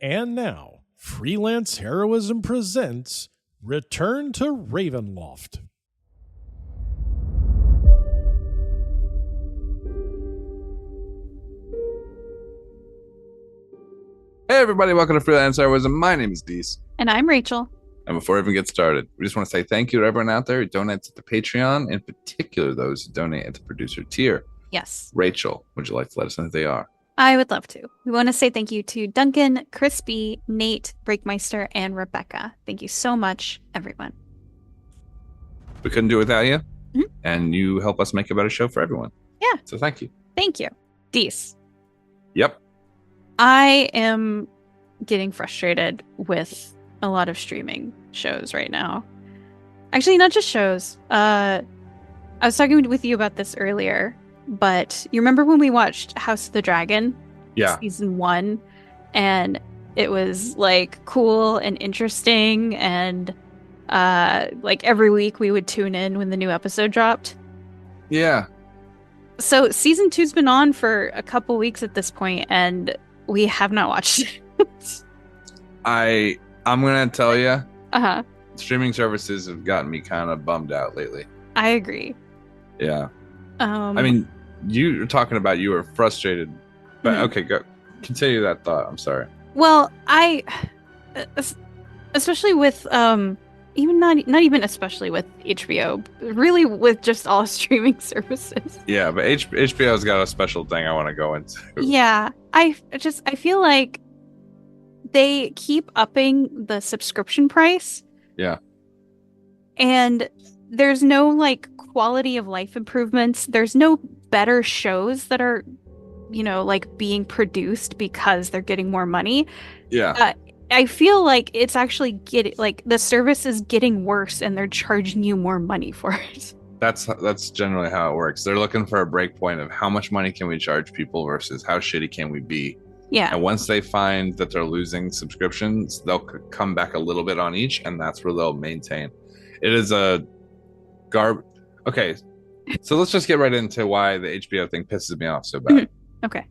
And now, Freelance Heroism presents Return to Ravenloft. Hey everybody, welcome to Freelance Heroism. My name is Dees. And I'm Rachel. And before we even get started, we just want to say thank you to everyone out there who donates at the Patreon, in particular those who donate at the producer tier. Yes. Rachel, would you like to let us know who they are? I would love to. We want to say thank you to Duncan, Crispy, Nate, Breakmeister, and Rebecca. Thank you so much, everyone. We couldn't do it without you, Mhm. and you help us make a better show for everyone. Yeah. So thank you. Thank you. Dees. Yep. I am getting frustrated with a lot of streaming shows right now. Actually, not just shows. I was talking with you about this earlier, but you remember when we watched House of the Dragon? Yeah. Season 1, and it was like cool and interesting, and like every week we would tune in when the new episode dropped. Yeah. So season 2's been on for a couple weeks at this point, and we have not watched it. I'm gonna tell you, Uh-huh. streaming services have gotten me kind of bummed out lately. I agree. Yeah. I I mean, you were talking about you were frustrated, but Mhm. okay, go continue that thought. I'm sorry. well, especially with even not even especially with HBO, really with just all streaming services. Yeah, but HBO's got a special thing I want to go into. Yeah, I feel like they keep upping the subscription price. Yeah. And there's no like quality of life improvements. There's no better shows that are, like being produced because they're getting more money. Yeah. I feel like it's actually the service is getting worse and they're charging you more money for it. That's generally how it works. They're looking for a break point of how much money can we charge people versus how shitty can we be. Yeah. And once they find that they're losing subscriptions, they'll come back a little bit on each, and that's where they'll maintain. It is a Okay, so let's just get right into why the HBO thing pisses me off so bad. Okay.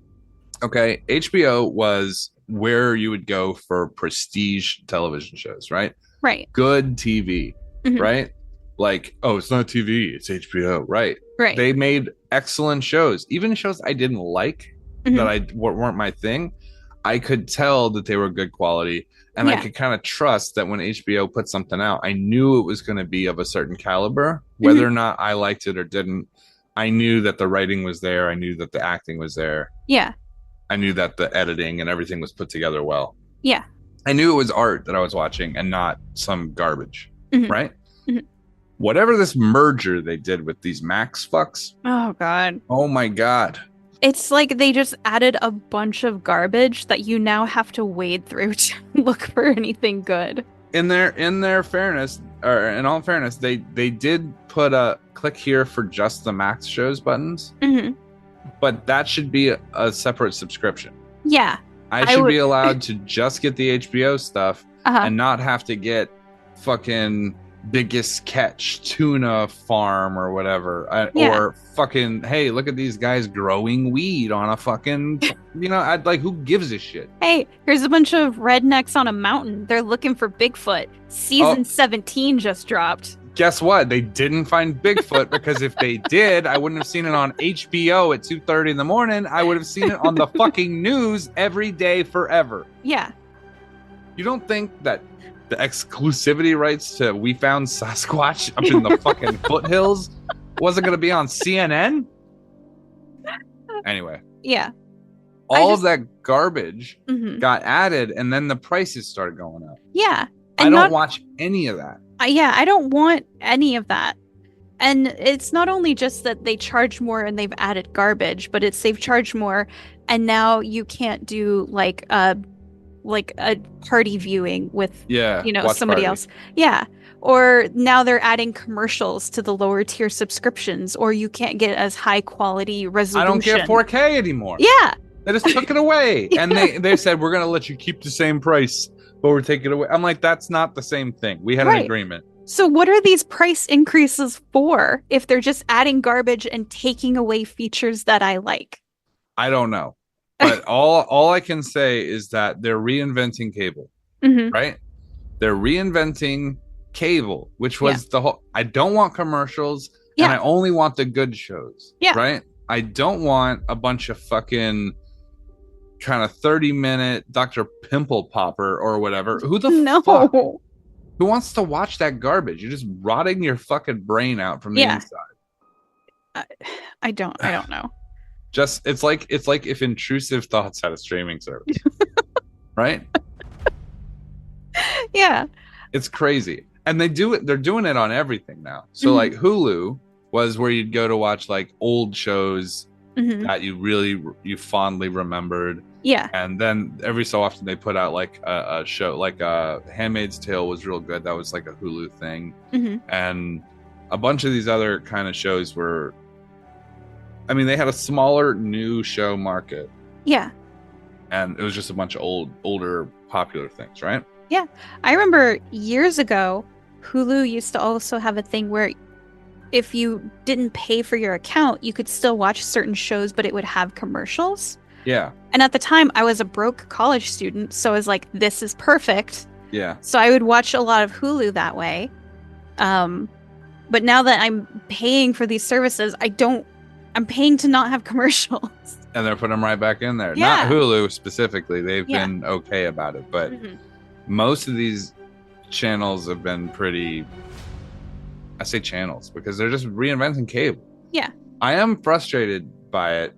Okay, HBO was where you would go for prestige television shows, right? Right. Good TV, Mhm. right? Like, oh, it's not TV, it's HBO, right? Right. They made excellent shows, even shows I didn't like, Mhm. that weren't my thing. I could tell that they were good quality, and I Yeah. could kind of trust that when HBO put something out, I knew it was going to be of a certain caliber, whether or not I liked it or didn't. I knew that the writing was there. I knew that the acting was there. Yeah. I knew that the editing and everything was put together well. Yeah. I knew it was art that I was watching and not some garbage, Mhm. right? Mhm. Whatever this merger they did with these Max fucks, Oh God. oh my God. It's like they just added a bunch of garbage that you now have to wade through to look for anything good. In their fairness, or in all fairness, they did put a click here for just the Max shows buttons, Mm-hmm. but that should be a separate subscription. Yeah. I should be allowed to just get the HBO stuff and not have to get fucking Biggest Catch Tuna Farm or whatever, or fucking, hey, look at these guys growing weed on a fucking, I'd like, who gives a shit? Hey, here's a bunch of rednecks on a mountain. They're looking for Bigfoot. Season 17 just dropped. Guess what? They didn't find Bigfoot, because if they did, I wouldn't have seen it on HBO at 2:30 in the morning. I would have seen it on the fucking news every day forever. Yeah. You don't think that the exclusivity rights to We Found Sasquatch up in the fucking foothills wasn't going to be on CNN? Anyway. Yeah. All of that garbage Mhm. got added, and then the prices started going up. Yeah. I don't watch any of that. I don't want any of that. And it's not only just that they charge more and they've added garbage, but it's they've charged more, and now you can't do like a party viewing with somebody else. Yeah. Or now they're adding commercials to the lower tier subscriptions, or you can't get as high quality resolution. I don't get 4K anymore. Yeah. They just took it away. And they said, we're going to let you keep the same price, but we're taking it away. I'm like, that's not the same thing. We had an agreement. So what are these price increases for if they're just adding garbage and taking away features that I like? I don't know. But all I can say is that they're reinventing cable, right? They're reinventing cable, which was the whole. I don't want commercials, and I only want the good shows, right? I don't want a bunch of fucking kind of 30-minute Dr. Pimple Popper or whatever. Who the fuck? Who wants to watch that garbage? You're just rotting your fucking brain out from the inside. I don't know. Just it's like if Intrusive Thoughts had a streaming service, right? Yeah, it's crazy, and they're doing it on everything now. So like Hulu was where you'd go to watch like old shows that you fondly remembered. Yeah. And then every so often they put out like a show, like Handmaid's Tale was real good. That was like a Hulu thing. And a bunch of these other kind of shows were, I mean, they had a smaller new show market. Yeah. And it was just a bunch of older popular things, right? Yeah. I remember years ago, Hulu used to also have a thing where if you didn't pay for your account, you could still watch certain shows, but it would have commercials. Yeah. And at the time, I was a broke college student, so I was like, this is perfect. Yeah. So I would watch a lot of Hulu that way. But now that I'm paying for these services, I'm paying to not have commercials. And they're putting them right back in there. Yeah. Not Hulu specifically. They've been okay about it. But most of these channels have been pretty... I say channels because they're just reinventing cable. Yeah. I am frustrated by it.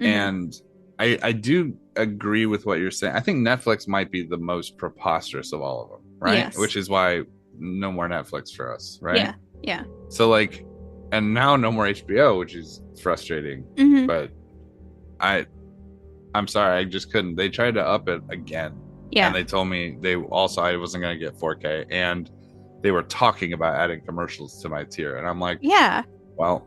And I do agree with what you're saying. I think Netflix might be the most preposterous of all of them, right? Yes. Which is why no more Netflix for us, right? Yeah. Yeah. So like, and now no more HBO, which is frustrating. But I'm sorry, I just couldn't. They tried to up it again. Yeah. And they told me I wasn't going to get 4K. And they were talking about adding commercials to my tier. And I'm like, yeah, well,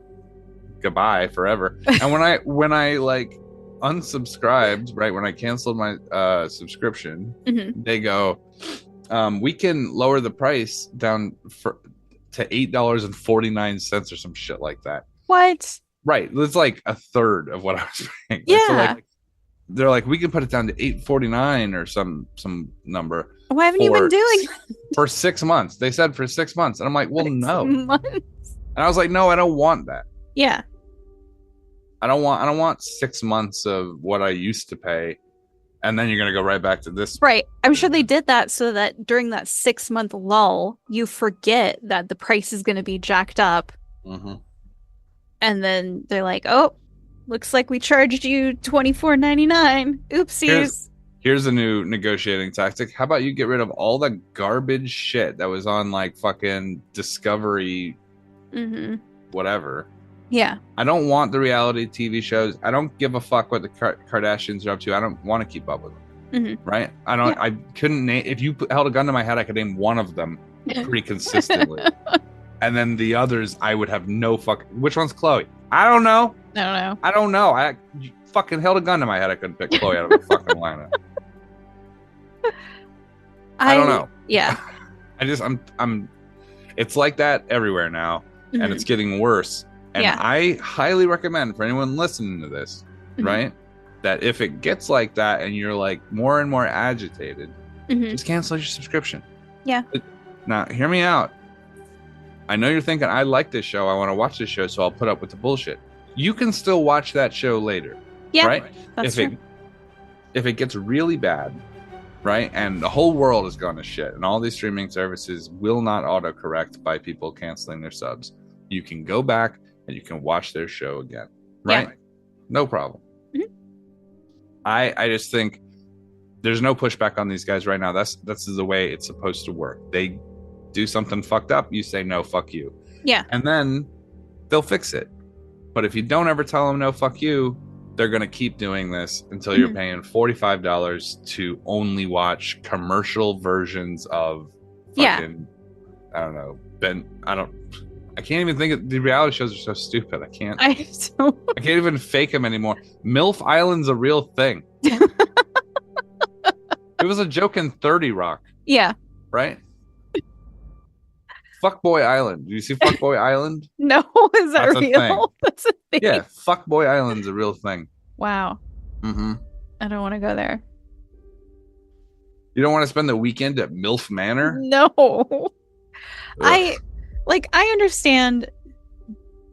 goodbye forever. And when I like unsubscribed, right, when I canceled my subscription, they go, we can lower the price down to $8.49 or some shit like that. What? Right, it's like a third of what I was paying. Yeah. So like, they're like, we can put it down to $8.49 or some number. Why haven't you been doing for 6 months? They said for 6 months, and I'm like, well, 6 no. months? And I was like, no, I don't want that. Yeah. I don't want 6 months of what I used to pay, and then you're gonna go right back to this. Right. I'm sure they did that so that during that 6-month lull, you forget that the price is gonna be jacked up. And then they're like, oh, looks like we charged you $24.99. Oopsies. Here's a new negotiating tactic. How about you get rid of all the garbage shit that was on like fucking Discovery, whatever. Yeah. I don't want the reality TV shows. I don't give a fuck what the Kardashians are up to. I don't want to keep up with them. Right? I don't. Yeah. I couldn't name. If you held a gun to my head, I could name one of them pretty consistently. And then the others, I would have no fuck. Which one's Chloe? I don't know. I don't know. I fucking held a gun to my head. I couldn't pick Chloe out of the fucking lineup. I don't know. Yeah. I'm it's like that everywhere now, and it's getting worse. And I highly recommend for anyone listening to this, right, that if it gets like that and you're like more and more agitated, just cancel your subscription. Yeah. Now, hear me out. I know you're thinking, I like this show. I want to watch this show, so I'll put up with the bullshit. You can still watch that show later. Yeah. Right? That's true. If it gets really bad, right, and the whole world has gone to shit, and all these streaming services will not autocorrect by people canceling their subs, you can go back and you can watch their show again. Right? Yeah. No problem. I just think there's no pushback on these guys right now. That's the way it's supposed to work. They do something fucked up, you say no, fuck you. Yeah. And then they'll fix it. But if you don't ever tell them no, fuck you, they're going to keep doing this until you're paying $45 to only watch commercial versions of fucking, I don't know, I can't even think of, the reality shows are so stupid. I can't even fake them anymore. MILF Island's a real thing. It was a joke in 30 Rock. Yeah. Right? Fuckboy Island. Do you see Fuckboy Island? No, is that real? That's a thing. Yeah, Fuckboy Island's a real thing. Wow. I don't want to go there. You don't want to spend the weekend at MILF Manor? No. Ugh. I understand,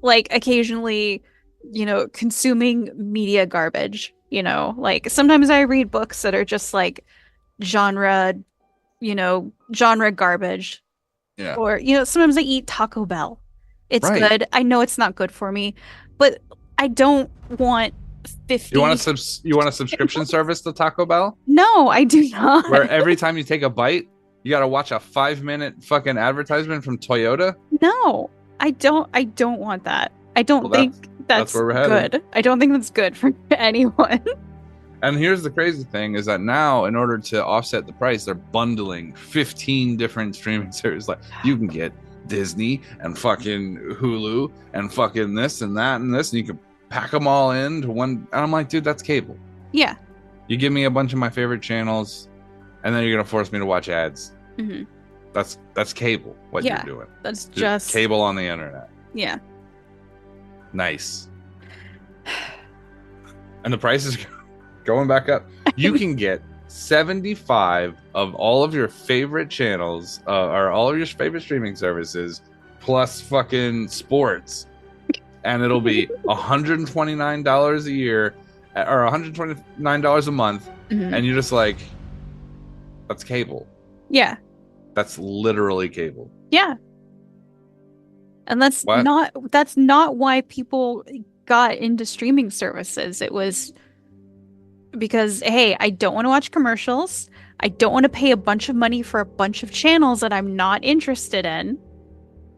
like, occasionally, consuming media garbage, like sometimes I read books that are just like genre garbage. Yeah. Or, sometimes I eat Taco Bell. It's Right. good. I know it's not good for me, but I don't want 50. You want a subscription service to Taco Bell? No, I do not. Where every time you take a bite, you got to watch a 5-minute fucking advertisement from Toyota? No, I don't want that. I don't think that's where we're headed. good. I don't think that's good for anyone. And here's the crazy thing is that now, in order to offset the price, they're bundling 15 different streaming services. Like, you can get Disney and fucking Hulu and fucking this and that and this, and you can pack them all into one. And I'm like, dude, that's cable. Yeah. You give me a bunch of my favorite channels, and then you're gonna force me to watch ads. Mm-hmm. That's cable. What you're doing? That's just cable on the internet. Yeah. Nice. And the price is going back up. You can get 75 of all of your favorite channels, or all of your favorite streaming services, plus fucking sports, and it'll be $129 a year, or $129 a month, and you're just like, that's cable. Yeah. That's literally cable. Yeah. And that's not why people got into streaming services. It was because, hey, I don't want to watch commercials. I don't want to pay a bunch of money for a bunch of channels that I'm not interested in.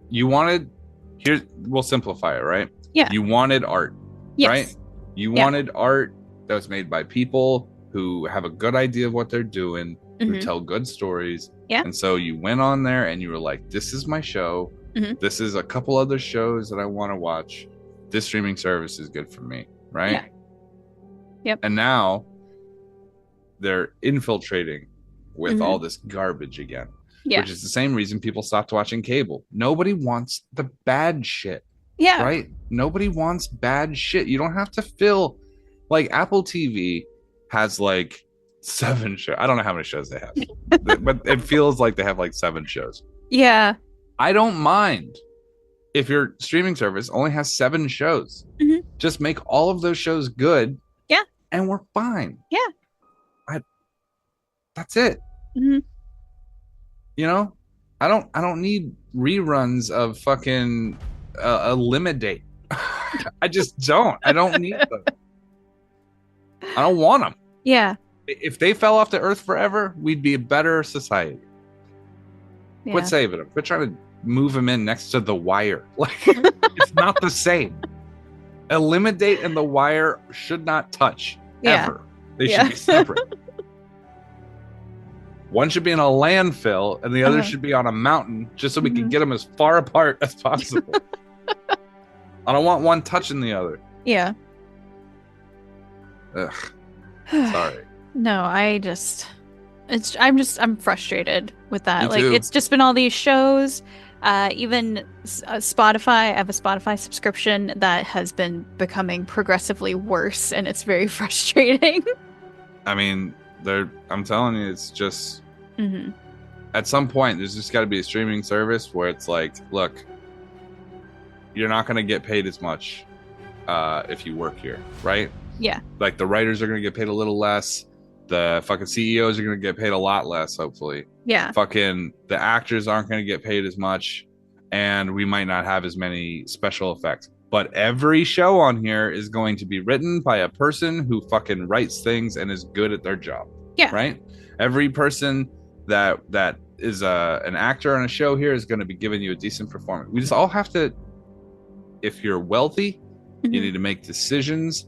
We'll simplify it, right? Yeah. You wanted art, yes. right? You wanted art that was made by people who have a good idea of what they're doing, who tell good stories. Yeah. And so you went on there and you were like, this is my show. This is a couple other shows that I want to watch. This streaming service is good for me, right? Yeah. Yep. And now they're infiltrating with all this garbage again, which is the same reason people stopped watching cable. Nobody wants the bad shit. Yeah. Right? Nobody wants bad shit. You don't have to fill, like, Apple TV has like 7 shows. I don't know how many shows they have, but it feels like they have like 7 shows. Yeah. I don't mind if your streaming service only has 7 shows. Just make all of those shows good. Yeah. And we're fine. Yeah. That's it. You know, I don't need reruns of fucking Eliminate. I just don't. I don't need them. I don't want them. Yeah. If they fell off the earth forever, we'd be a better society. Yeah. Quit saving them. Quit trying to move them in next to The Wire. Like, it's not the same. Eliminate and The Wire should not touch ever. They should be separate. One should be in a landfill and the other should be on a mountain, just so we can get them as far apart as possible. I don't want one touching the other. Yeah. Ugh. Sorry. No, I'm frustrated with that. Me like too. It's just been all these shows. Even Spotify, I have a Spotify subscription that has been becoming progressively worse, and it's very frustrating. I mean, I'm telling you, it's just at some point there's just got to be a streaming service where it's like, look, you're not going to get paid as much if you work here, right? Yeah. Like, the writers are going to get paid a little less. The fucking CEOs are going to get paid a lot less, hopefully. Yeah. Fucking the actors aren't going to get paid as much, and we might not have as many special effects. But every show on here is going to be written by a person who fucking writes things and is good at their job. Yeah. Right? Every person that is an actor on a show here is going to be giving you a decent performance. We just all have to, if you're wealthy, you need to make decisions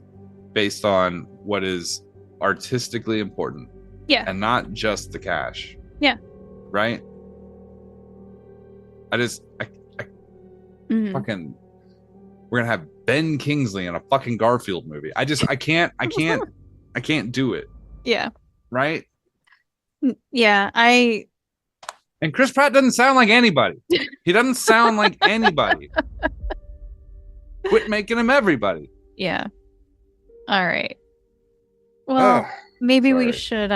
based on what is artistically important. Yeah. And not just the cash. Yeah. Right? I fucking, we're gonna have Ben Kingsley in a fucking Garfield movie. I can't do it. Yeah. Right? Yeah. And Chris Pratt doesn't sound like anybody. He doesn't sound like anybody. Quit making him everybody. Yeah. All right. Well, maybe we should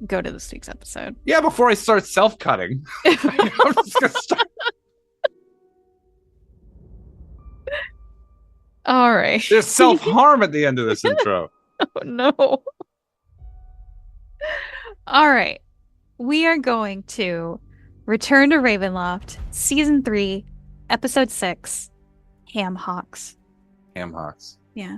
go to this week's episode. Yeah, before I start self-cutting. I'm just gonna start. All right. There's self-harm at the end of this intro. Oh, no. All right. We are going to return to Ravenloft, Season 3, Episode 6, Haux. Haux. Yeah.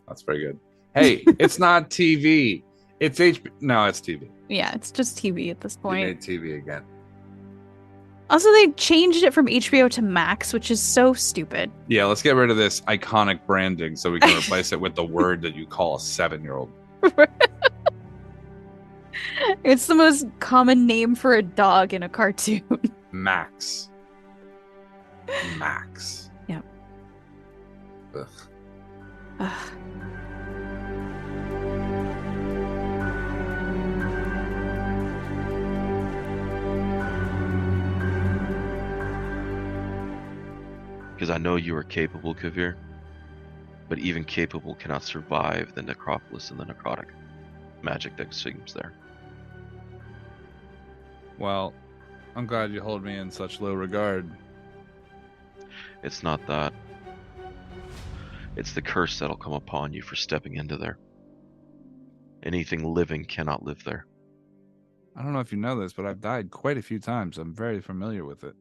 That's pretty good. Hey, it's not TV. It's No, it's TV. Yeah, it's just TV at this point. You made TV again. Also, they changed it from HBO to Max, which is so stupid. Yeah, let's get rid of this iconic branding so we can replace it with the word that you call a 7-year-old. It's the most common name for a dog in a cartoon. Max. Max. Yep. Ugh. Ugh. Because I know you are capable, Kavir, but even capable cannot survive the necropolis and the necrotic magic that seems there. Well, I'm glad you hold me in such low regard. It's not that. It's the curse that'll come upon you for stepping into there. Anything living cannot live there. I don't know if you know this, but I've died quite a few times. I'm very familiar with it.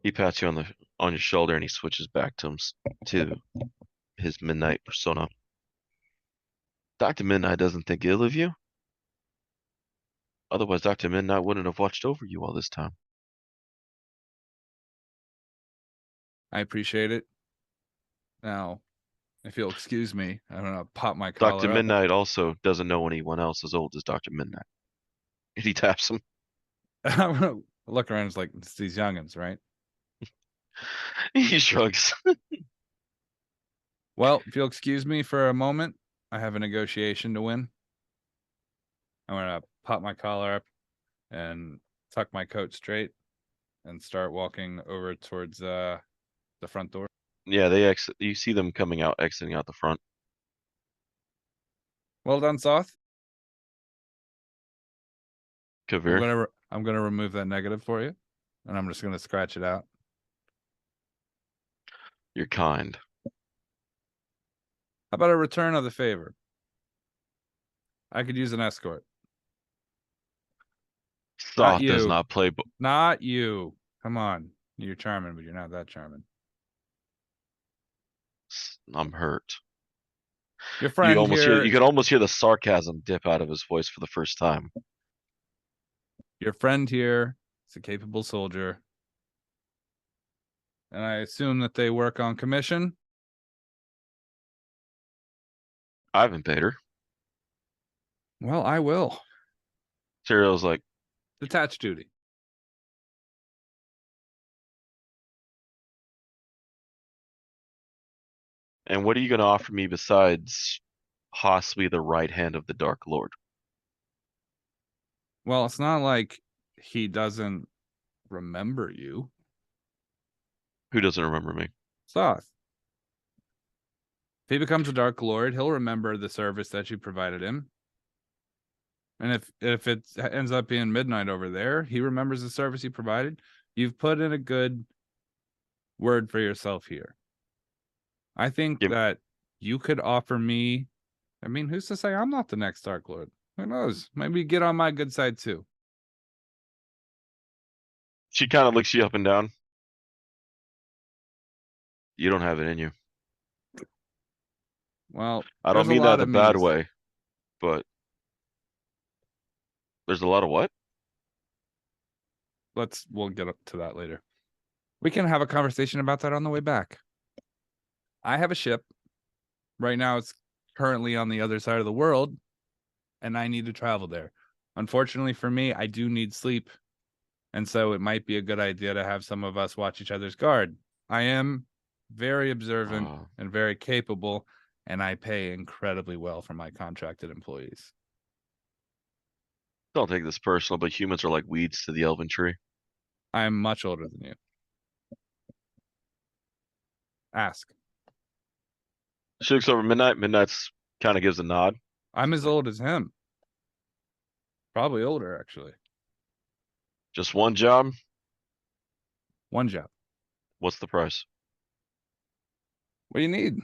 He pats you on your shoulder and he switches back to his midnight persona. Dr. Midnight doesn't think ill of you. Otherwise, Dr. Midnight wouldn't have watched over you all this time. I appreciate it. Now, if you'll excuse me, I'm going to pop my collar Dr. up. Midnight also doesn't know anyone else as old as Dr. Midnight. He taps him. I'm going to look around and it's like, it's these youngins, right? He shrugs. Well, if you'll excuse me for a moment, I have a negotiation to win. I'm going to pop my collar up and tuck my coat straight and start walking over towards the front door. Yeah, they exit. You see them exiting out the front. Well done, Soth. Kavir. I'm gonna remove that negative for you, and I'm just gonna scratch it out. You're kind. How about a return of the favor? I could use an escort. Soth does not play. Not you. Come on. You're charming, but you're not that charming. I'm hurt. Your friend you could almost hear the sarcasm dip out of his voice for the first time. Your friend here is a capable soldier. And I assume that they work on commission? I haven't paid her. Well, I will. Cyril's like, detached duty. And what are you going to offer me besides possibly the right hand of the Dark Lord? Well, it's not like he doesn't remember you. Who doesn't remember me? Soth. If he becomes a Dark Lord, he'll remember the service that you provided him. And if it ends up being midnight over there, he remembers the service you provided. You've put in a good word for yourself here. I think that you could offer me, I mean, who's to say I'm not the next Dark Lord? Who knows? Maybe get on my good side too. She kind of looks you up and down. You don't have it in you. Well, I don't mean that in a bad way, but there's a lot of what? We'll get up to that later. We can have a conversation about that on the way back. I have a ship. Right now it's currently on the other side of the world, and I need to travel there. Unfortunately for me, I do need sleep. And so it might be a good idea to have some of us watch each other's guard. I am very observant and very capable, and I pay incredibly well for my contracted employees. Don't take this personal, but humans are like weeds to the elven tree. I am much older than you. Ask. She looks over Midnight. Midnight's kind of gives a nod. I'm as old as him. Probably older, actually. Just one job. One job. What's the price? What do you need?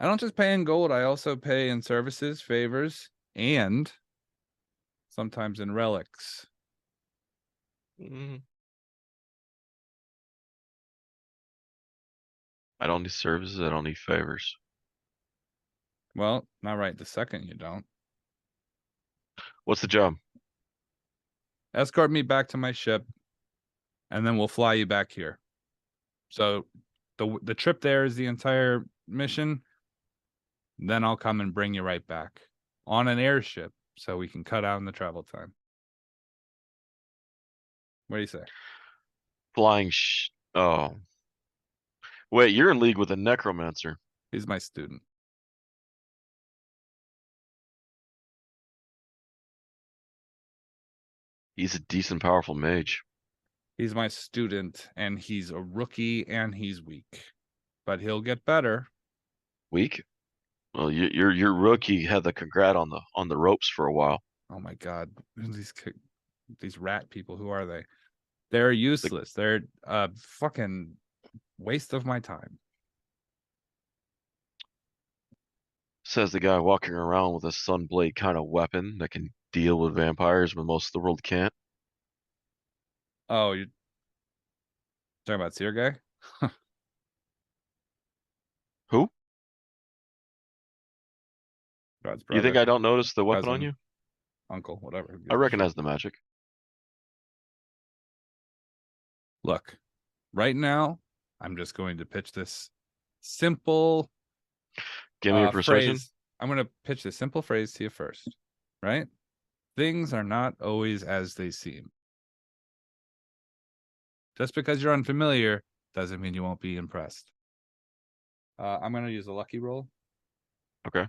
I don't just pay in gold. I also pay in services, favors, and sometimes in relics. Mm. I don't need services. I don't need favors. Well, not right the second you don't. What's the job? Escort me back to my ship, and then we'll fly you back here. So the trip there is the entire mission. Then I'll come and bring you right back on an airship so we can cut out in the travel time. What do you say? Flying Oh. Wait, you're in league with a necromancer. He's my student. He's a decent, powerful mage. He's my student, and he's a rookie, and he's weak. But he'll get better. Weak? Well, your rookie had the congrat on the ropes for a while. Oh my god, these rat people, who are they? They're useless. They're a fucking waste of my time. Says the guy walking around with a sunblade kind of weapon that can deal with vampires when most of the world can't. Oh, you're talking about Seer guy? Who? God's You think brother, I don't notice the weapon on cousin, you? uncle, whatever. Who gives I a recognize shit? the magic. Look, right now, I'm just going to pitch this simple Give me a persuasion. phrase. I'm going to pitch this simple phrase to you first, right? Things are not always as they seem. Just because you're unfamiliar doesn't mean you won't be impressed. I'm going to use a lucky roll. Okay.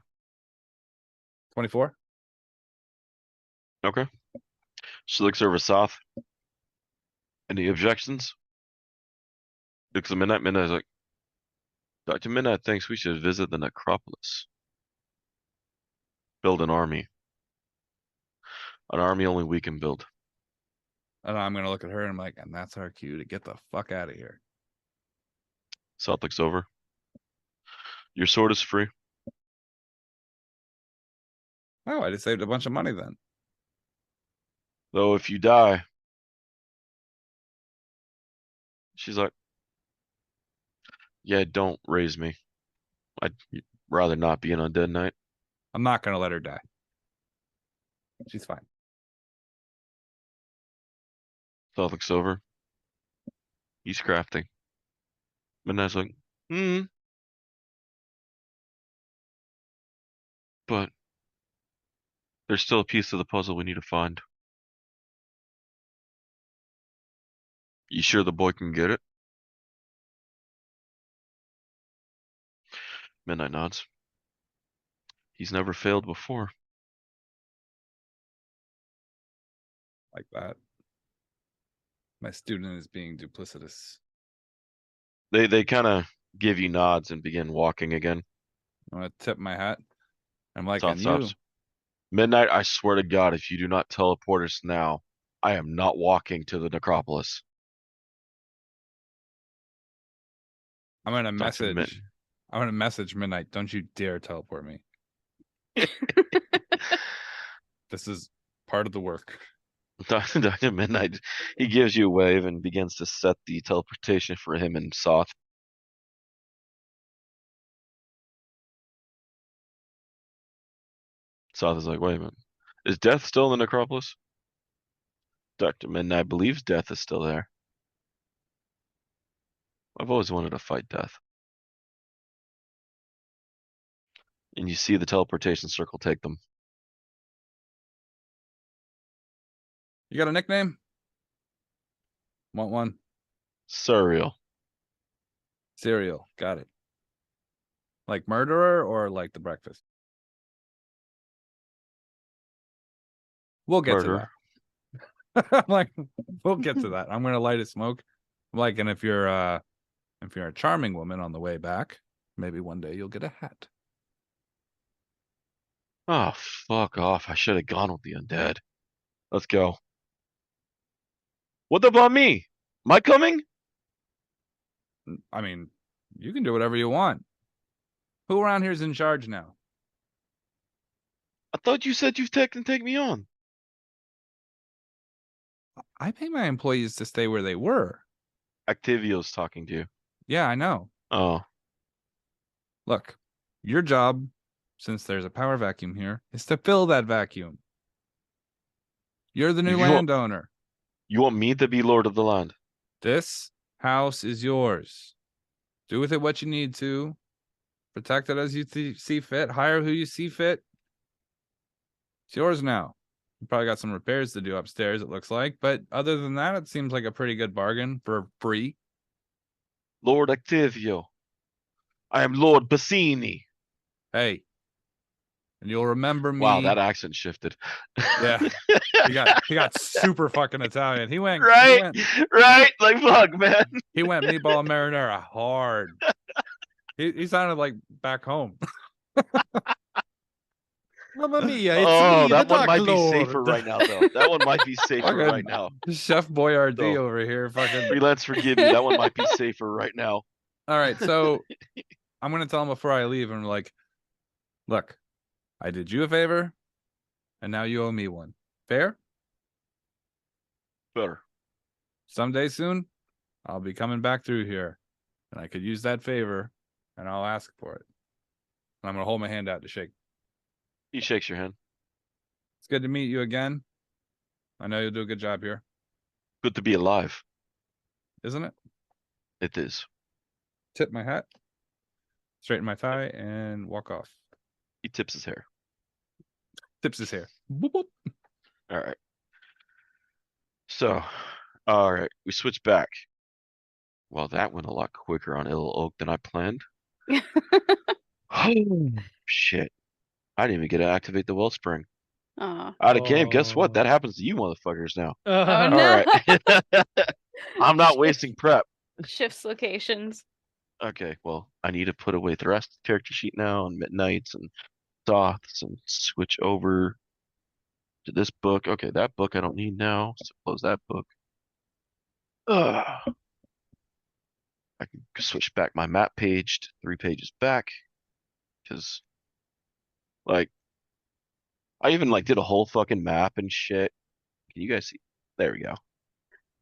24. Okay. She looks over Soth. Any objections? Looks at Midnight. Midnight's like, Dr. Midnight thinks we should visit the necropolis. Build an army. An army only we can build. And I'm going to look at her and I'm like, and that's our cue to get the fuck out of here. Soth looks over. Your sword is free. Oh, I just saved a bunch of money then. Though if you die, she's like, yeah, don't raise me. I'd rather not be an undead knight. I'm not going to let her die. She's fine. Soth looks over. He's crafting. Midnight's like, but there's still a piece of the puzzle we need to find. You sure the boy can get it? Midnight nods. He's never failed before. Like that. My student is being duplicitous. They kind of give you nods and begin walking again. I'm going to tip my hat. I'm like, Soth and stops. you. Midnight, I swear to God, if you do not teleport us now, I am not walking to the necropolis. I'm going to Dr. message. I'm going to message Midnight. Don't you dare teleport me. This is part of the work. Dr. Midnight, he gives you a wave and begins to set the teleportation for him and Soth. Soth is like, wait a minute. Is Death still in the necropolis? Dr. Midnight believes Death is still there. I've always wanted to fight Death. And you see the teleportation circle take them. You got a nickname? Want one? Surreal. Cereal. Got it. Like murderer or like the breakfast? We'll get Murderer. to that. I'm like, we'll get to that. I'm gonna light a smoke. I'm like, and if you're a charming woman on the way back, Maybe one day you'll get a hat. Oh, fuck off. I should have gone with the undead. Let's go. What about me? Am I coming? I mean, you can do whatever you want. Who around here's in charge now? I thought you said you'd take me on. I pay my employees to stay where they were. Activio's talking to you. Yeah, I know. Oh. Look, your job, since there's a power vacuum here, is to fill that vacuum. You're the new landowner. You want me to be lord of the land? This house is yours. Do with it what you need to. Protect it as you see fit. Hire who you see fit. It's yours now. You probably got some repairs to do upstairs, it looks like. But other than that, it seems like a pretty good bargain for free. Lord Activio. I am Lord Bassini. Hey. And you'll remember me. Wow, that accent shifted. Yeah. He got super fucking Italian. He went right. Like fuck, man. He went meatball marinara hard. He sounded like back home. Mamma mia, it's oh, me, that the one might Dark be Lord. safer right now, though. That one might be safer right now. Chef Boyardee So, over here, fucking Freelance, forgive me. That one might be safer right now. All right, so I'm gonna tell him before I leave, and like, look, I did you a favor, and now you owe me one. Fair? Better. Someday soon, I'll be coming back through here, and I could use that favor, and I'll ask for it. And I'm gonna hold my hand out to shake. He shakes your hand. It's good to meet you again. I know you'll do a good job here. Good to be alive. Isn't it? It is. Tip my hat, straighten my tie, and walk off. He tips his hair. Tips his hair. Boop, boop. All right. So, all right, we switch back. Well, that went a lot quicker on Ill Oak than I planned. Oh, shit. I didn't even get to activate the wellspring. Out of game, guess what? That happens to you motherfuckers now. Oh, no. All right. I'm not wasting prep. Shifts locations. Okay, well, I need to put away the rest of the character sheet now on Midnights and Soths and switch over to this book. Okay, that book I don't need now, so close that book. I can switch back my map page to 3 pages back because, like, I even like did a whole fucking map and shit. Can you guys see? There we go.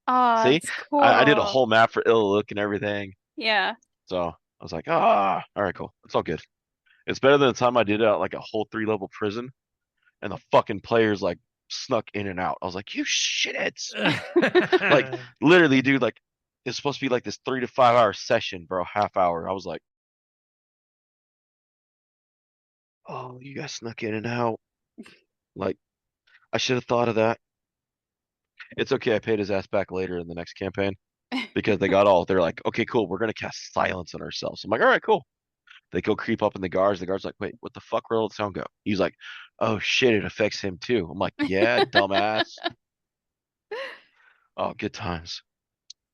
Oh, See, that's cool. I did a whole map for Illilook and everything. Yeah. So I was like, all right, cool. It's all good. It's better than the time I did it at like a whole 3-level prison, and the fucking players like snuck in and out. I was like, you shits. Like literally, dude, like it's supposed to be like this 3 to 5 hour session, bro, half hour. I was like, oh, you guys snuck in and out. Like, I should have thought of that. It's okay. I paid his ass back later in the next campaign because they're like, okay, cool. We're going to cast silence on ourselves. I'm like, all right, cool. They go creep up in the guards. The guard's like, wait, what the fuck? Where did the sound go? He's like, oh shit, it affects him too. I'm like, yeah, dumbass. Oh, good times.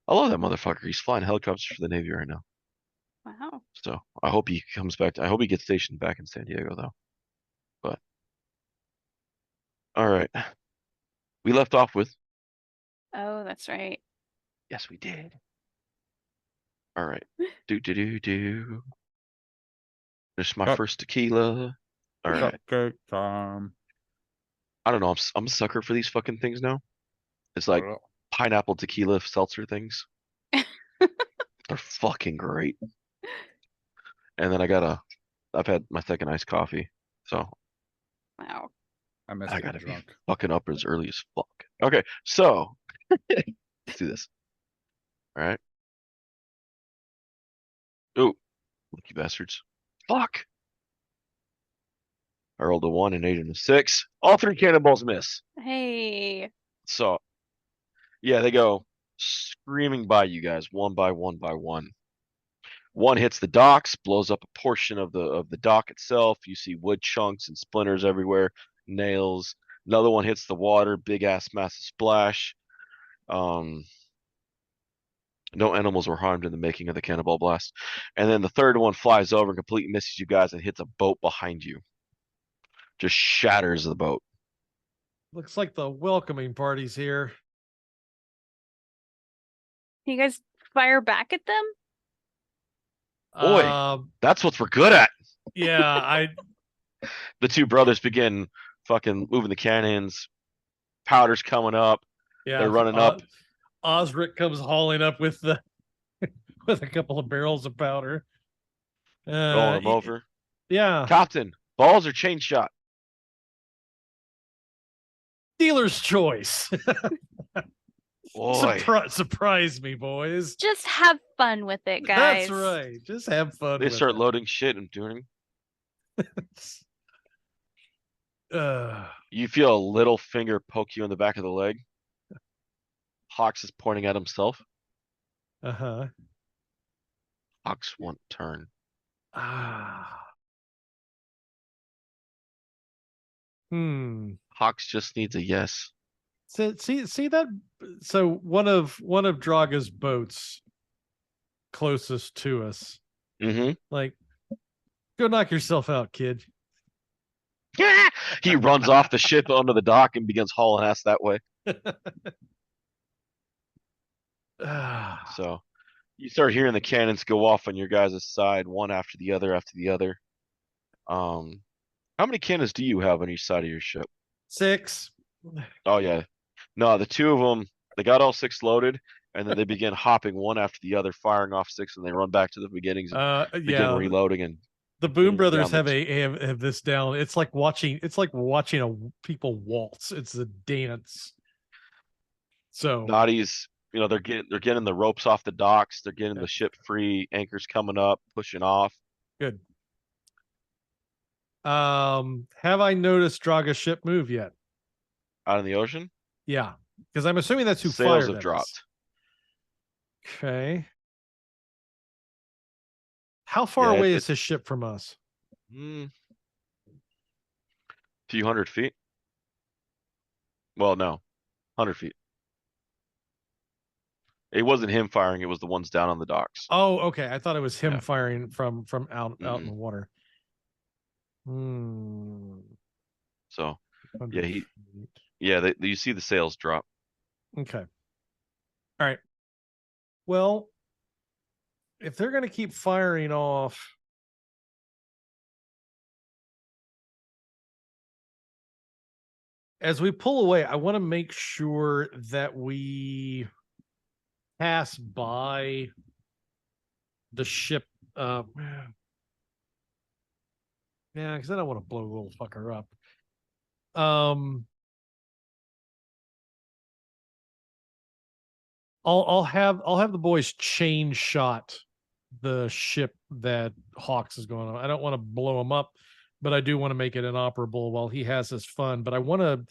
I love that motherfucker. He's flying helicopters for the Navy right now. Wow. So I hope he comes back. I hope he gets stationed back in San Diego though. But all right, we left off with. Oh, that's right. Yes, we did. All right. Do. This is my first tequila. All right. Cupcake time. I don't know. I'm a sucker for these fucking things now. It's like pineapple tequila seltzer things. They're fucking great. And then I've had my second iced coffee. So. Wow. I gotta drunk. be fucking up as early as fuck. Okay, so let's do this. All right. Ooh, lucky bastards. Fuck. I rolled a 1, an 8, and a 6. All 3 cannonballs miss. Hey. So, yeah, they go screaming by you guys, one by one by one. One hits the docks, blows up a portion of the dock itself. You see wood chunks and splinters everywhere, nails. Another one hits the water, big ass massive splash. No animals were harmed in the making of the cannonball blast. And then the third one flies over and completely misses you guys and hits a boat behind you. Just shatters the boat. Looks like the welcoming party's here. You guys fire back at them? Boy, that's what we're good at. Yeah, The two brothers begin fucking moving the cannons. Powder's coming up. Yeah, they're running up. Osric comes hauling up with the with a couple of barrels of powder. Rolling them over. Yeah. Captain, balls or chain shot? Dealer's choice. Boy. Surprise me, boys. Just have fun with it, guys. That's right. Just have fun. They start loading shit and doing. You feel a little finger poke you in the back of the leg. Haux is pointing at himself. Uh-huh. Haux won't turn. Haux just needs a yes. So, see that? So one of Draga's boats closest to us. Mm-hmm. Like, go knock yourself out, kid. He runs off the ship onto the dock and begins hauling ass that way. So you start hearing the cannons go off on your guys' side, one after the other after the other. How many cannons do you have on each side of your ship? 6. Oh yeah. No, the two of them, they got all 6 loaded, and then they begin hopping one after the other, firing off 6, and they run back to the beginnings and begin reloading. And the Boom Brothers have this down. It's like watching a people waltz. It's a dance. So Naughty's, they're getting the ropes off the docks. They're getting the ship free. Anchors coming up, pushing off. Good. Have I noticed Draga's ship move yet? Out in the ocean? Yeah, because I'm assuming that's who Sails fired have dropped. Okay. How far away is his ship from us? Few hundred feet. Well, no, 100 feet. It wasn't him firing; it was the ones down on the docks. Oh, okay. I thought it was him firing from out in the water. So, you see the sails drop. Okay. All right. Well, if they're going to keep firing off, as we pull away, I want to make sure that we pass by the ship. Yeah, because I don't want to blow the little fucker up. I'll have the boys chain shot the ship that Haux is going on. I don't want to blow him up, but I do want to make it inoperable while he has his fun. But I want to,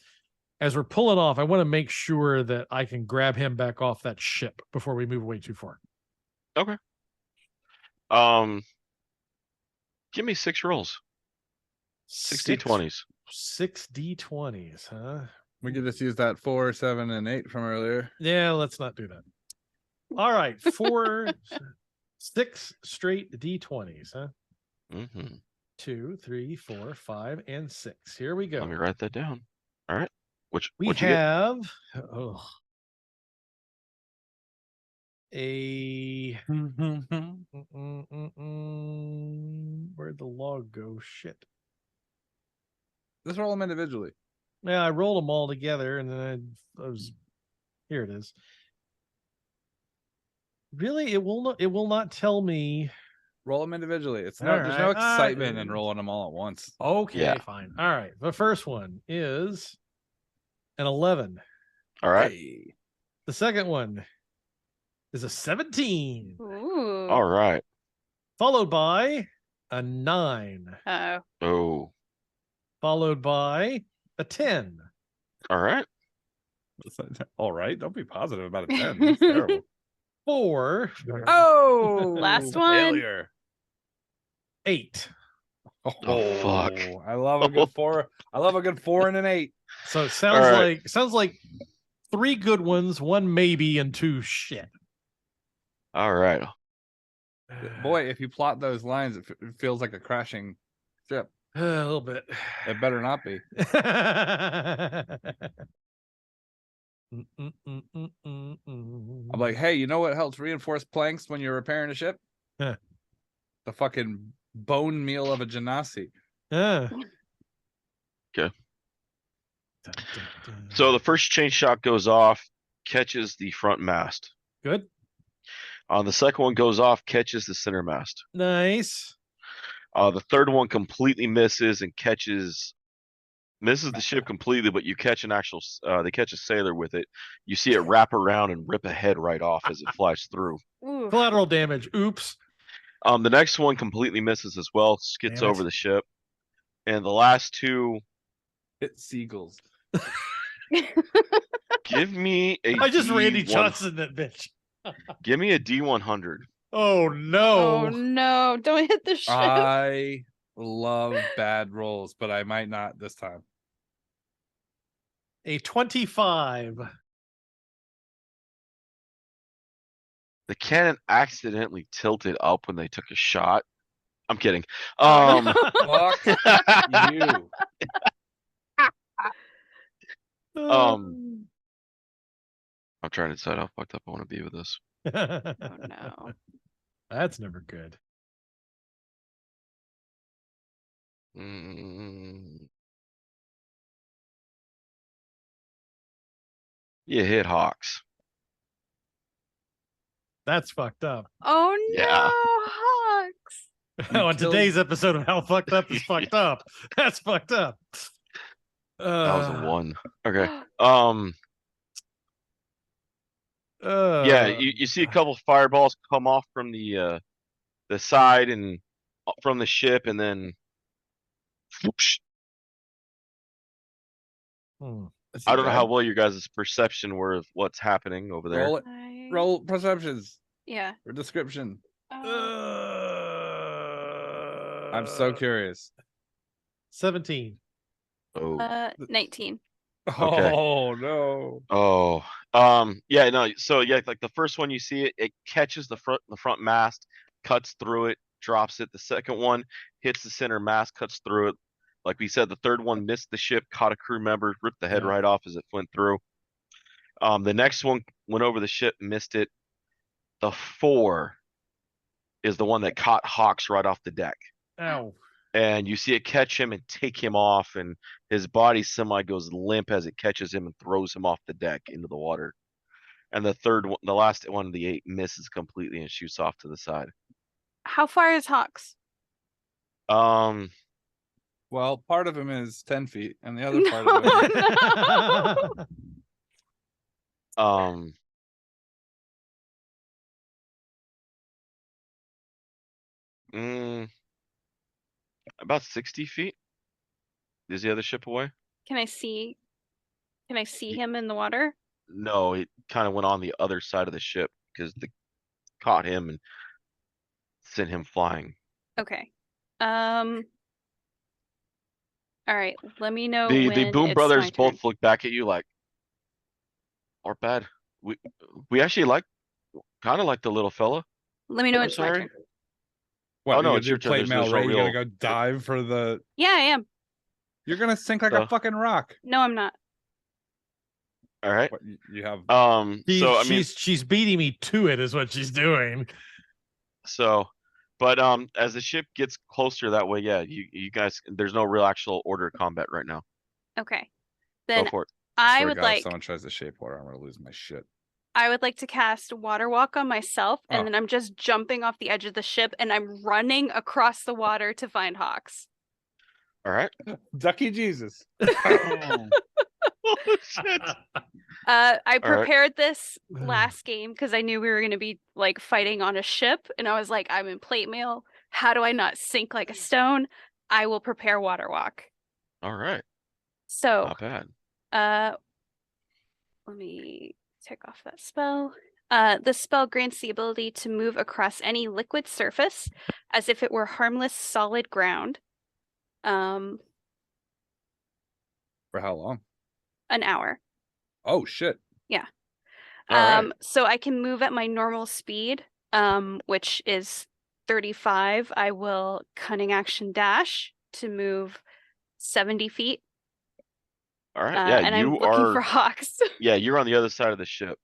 as we're pulling off, I want to make sure that I can grab him back off that ship before we move away too far. Okay. Give me 6 rolls. 6 D20s. 6 D20s, huh? We could just use that 4, 7, and 8 from earlier. Yeah, let's not do that. All right, 6 straight D20s, huh? 2, 3, 4, 5, and 6. Here we go. Let me write that down. All right. We have where'd the log go? Shit. Let's roll them individually. Yeah, I rolled them all together, and then I was. Here it is. Really, it will not tell me. Roll them individually. It's not. There's no excitement in rolling them all at once. Okay, fine. All right. The first one is an 11. All right. Hey. The second one is a 17. Ooh. All right. Followed by a 9. Oh. Followed by a 10. All right. All right. Don't be positive about a 10. That's terrible. 4. Oh, last one. Failure. 8. Oh, fuck. I love a good 4. I love a good 4 and an 8. So it sounds like 3 good ones, 1 maybe, and 2 shit. All right. Boy, if you plot those lines, it feels like a crashing ship. A little bit. It better not be. I'm like, hey, you know what helps reinforce planks when you're repairing a ship? Huh. The fucking bone meal of a genasi. Yeah. Okay. Dun, dun, dun. So the first chain shot goes off, catches the front mast. Good. The second one goes off, catches the center mast. Nice. The third one completely misses and misses the ship completely, but you catch they catch a sailor with it. You see it wrap around and rip a head right off as it flies through. Oof. Collateral damage. Oops. The next one completely misses as well, skids Damn it. over the ship. And the last two, Hit seagulls. give me a I just Randy D1 Johnson that bitch. Give me a D100. Oh no. Oh no! Don't hit the ship. I love bad rolls, but I might not this time. A 25. The cannon accidentally tilted up when they took a shot. I'm kidding. Fuck you. I'm trying to decide how fucked up I want to be with this. Oh no. That's never good. You hit Haux. That's fucked up. Oh no, Yeah. Haux. On today's episode of How Fucked Up is Fucked Up. That's fucked up. That was a 1. Okay. Yeah, you see a couple fireballs come off from the side and from the ship, and then whoosh. I don't know how well your guys' perception were of what's happening over there. Roll it. Roll perceptions Yeah. or description. I'm I'm so curious. 17. Oh. 19. Okay. Oh no. Oh. Yeah, no, so yeah, like the first one you see it catches the front mast, cuts through it, drops it. The second one hits the center mast, cuts through it. Like we said, the third one missed the ship, caught a crew member, ripped the head right off as it went through. The next one went over the ship, missed it. The 4 is the one that caught Haux right off the deck. Ow. And you see it catch him and take him off, and his body semi goes limp as it catches him and throws him off the deck into the water. And the third one, the last one of the 8, misses completely and shoots off to the side. How far is Haux? Well, part of him is 10 feet, and the other part of him about 60 feet. Is the other ship away? Can I see him in the water? No, it kind of went on the other side of the ship because they caught him and sent him flying. Okay. All right. Let me know The when Boom it's brothers my turn. both look back at you like, "Our bad. We actually kind of like the little fella." Let me know when I'm it's my sorry. turn. What, Oh no, you it's your turn. plate There's mail, no right? You're real. gonna go dive for the. Yeah, I am. You're gonna sink like a fucking rock. No, I'm not. All right. What, you have. So I mean, she's beating me to it, is what she's doing. so, but as the ship gets closer that way, yeah, you guys, there's no real actual order of combat right now. Okay. Go Then for it. I I swear to would God, if like someone tries to shape water, I'm gonna lose my shit. I would like to cast Water Walk on myself, and then I'm just jumping off the edge of the ship, and I'm running across the water to find Haux. All right. Ducky Jesus. Oh shit. I prepared this last game because I knew we were going to be like fighting on a ship, and I was like, I'm in plate mail. How do I not sink like a stone? I will prepare Water Walk. All right. So, Not bad. let me take off that spell. This spell grants the ability to move across any liquid surface as if it were harmless solid ground. For how long? An hour. Oh shit. Yeah. All right. So I can move at my normal speed which is 35, I will cunning action dash to move 70 feet. All right. Yeah, and I'm you looking are. for Haux. Yeah, you're on the other side of the ship.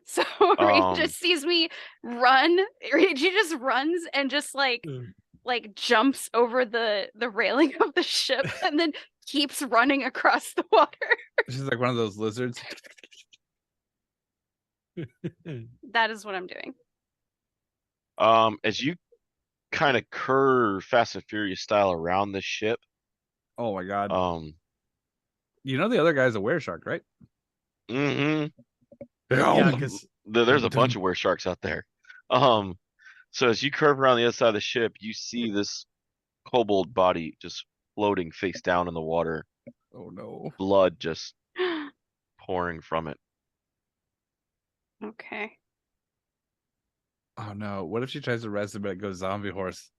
So he just sees me run. He just runs and just like jumps over the railing of the ship and then keeps running across the water. She's like one of those lizards. That is what I'm doing. As you kind of curve Fast and Furious style around the ship. Oh my god. You know the other guy's a were-shark, right? Mm-hmm. Yeah, because there's a bunch of were-sharks out there. So as you curve around the other side of the ship, you see this kobold body just floating face down in the water. Oh no. Blood just pouring from it. Okay. Oh no. What if she tries to arrest him but it goes zombie horse?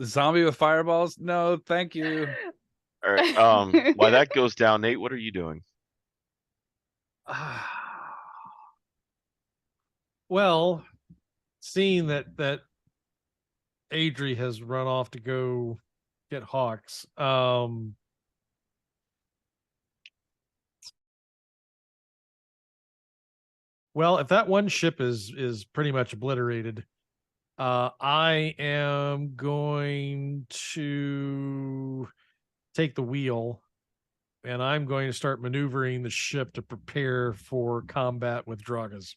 Zombie with fireballs? No, thank you. All right. While that goes down, Nate, what are you doing? Well, seeing that Adri has run off to go get Haux, well, if that one ship is pretty much obliterated, I am going to take the wheel and I'm going to start maneuvering the ship to prepare for combat with Dragas.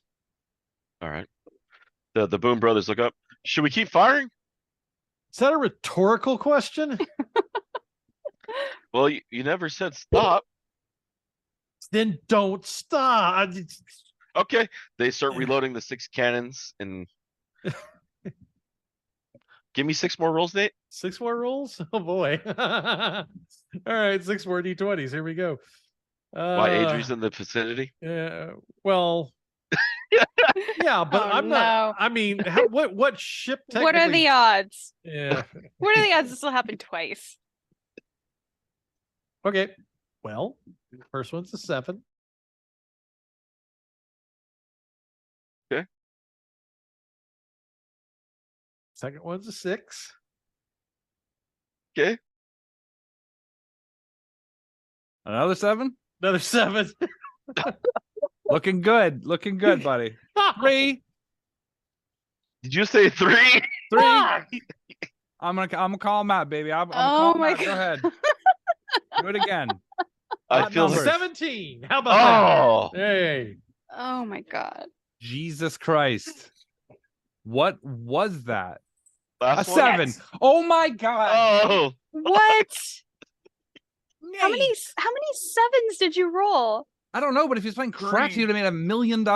All right. The Boom Brothers look up. Should we keep firing? Is that a rhetorical question? Well, you never said stop. Then don't stop. Okay. They start reloading the 6 cannons and give me 6 more rolls, Nate. 6 more rolls? Oh boy. All right, 6 more D20s. Here we go. Why Adri's in the vicinity? Yeah. Well, yeah, but I'm not. I mean, what ship? What are the odds? Yeah. What are the odds this will happen twice? Okay. Well, first one's a 7. Okay. Second one's a 6. Okay. Another 7? Another 7. Looking good, buddy. 3. Did you say 3? 3. I'm gonna call him out, baby. I'm gonna call him out. Go ahead. Do it again. I feel 17. How about that? Hey. Oh my god. Jesus Christ. What was that? Last a 7. Yes. Oh my god. Oh. What? How many 7s did you roll? I don't know, but if he was playing craps, he would have made $1 million.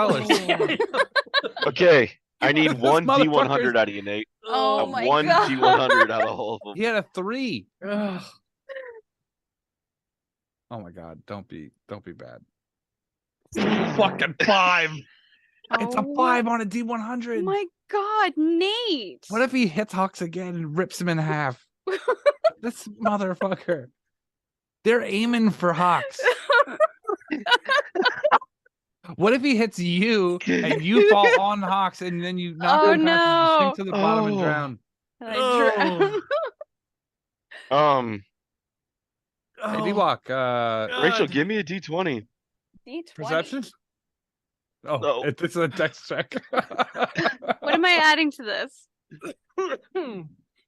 Okay. I need one D100 out of you, Nate. Oh my one god. D100 out of all of them. He had a 3. Ugh. Oh my god, don't be bad. Fucking 5. It's a 5 on a D100. My god, Nate. What if he hits Haux again and rips him in half? This motherfucker. They're aiming for Haux. What if he hits you and you fall on Haux and then you knock him back and you sink to the bottom and drown? Hey, D-Walk, Rachel, give me a D20. D20. Perception? Oh, No. it's a dex check. What am I adding to this?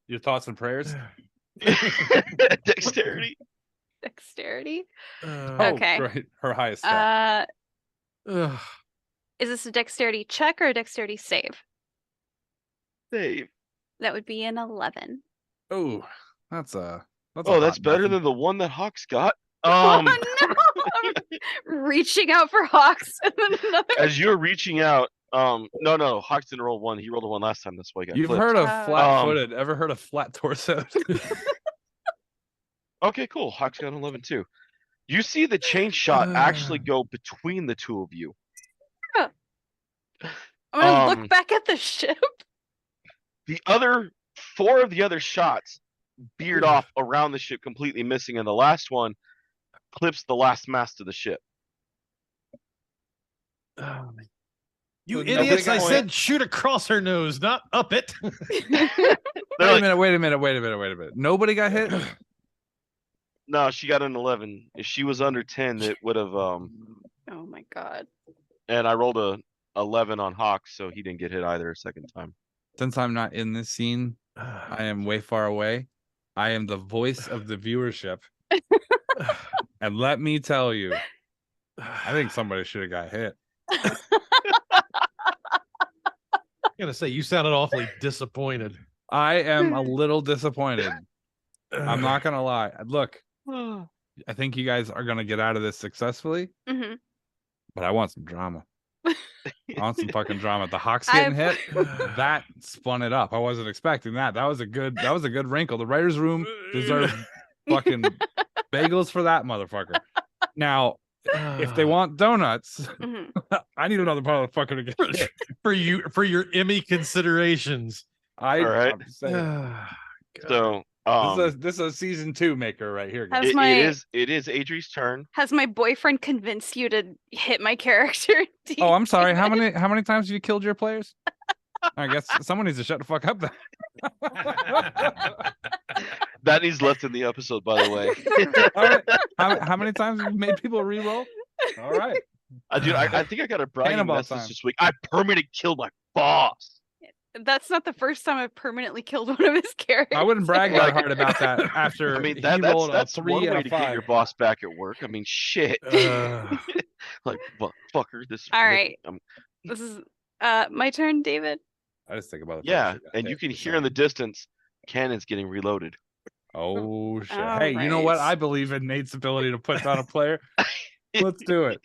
Your thoughts and prayers? Dexterity. Dexterity? Okay. Right. Her highest stat. Is this a dexterity check or a dexterity save? Save. That would be an 11. Oh, that's better than the one that Haux got. Oh no! I'm reaching out for Haux. And then another... As you're reaching out, no, Haux didn't roll 1. He rolled a 1 last time. That's why he got You've flipped. heard of flat-footed. Ever heard of flat torso? Okay, cool. Haux got an 11 too. You see the chain shot actually go between the two of you. I'm gonna look back at the ship. The other 4 of the other shots veered off around the ship, completely missing, and the last one clips the last mast of the ship. You Nobody idiots! got I hit. said shoot across her nose, not up it. Wait a minute. Nobody got hit? No, she got an 11. If she was under 10, it would have. Oh my god. And I rolled a 11 on Hawks, so he didn't get hit either a second time. Since I'm not in this scene, I am way far away. I am the voice of the viewership. And let me tell you, I think somebody should have got hit. I'm gonna say you sounded awfully disappointed. I am a little disappointed. I'm not gonna lie. Look, I think you guys are gonna get out of this successfully. Mm-hmm. But I want some drama. I want some fucking drama. The Hawks getting hit, that spun it up. I wasn't expecting that. That was a good wrinkle. The writers' room deserves fucking bagels for that motherfucker. Now, if they want donuts, I need another motherfucker to get hit. for your Emmy considerations. All right. So this is a season 2 maker right here, guys. It is Adri's turn. Has my boyfriend convinced you to hit my character? Oh, I'm sorry. How many times have you killed your players? I guess someone needs to shut the fuck up then. That needs left in the episode, by the way. All right. How many times have you made people re-roll? All right. Dude, I think I got a bragging Cannonball message time. this week. I permanently killed my boss. That's not the first time I've permanently killed one of his characters. I wouldn't brag that hard about that after I mean, he that's rolled a 3 one out way of to 5. get your boss back at work. I mean, shit. Like, fucker, this. All right. This is my turn, David. I just think about it. Yeah, and you can hear in the distance cannons getting reloaded. Oh shit! All Hey, you know what? right. I believe in Nate's ability to put down a player. Let's do it.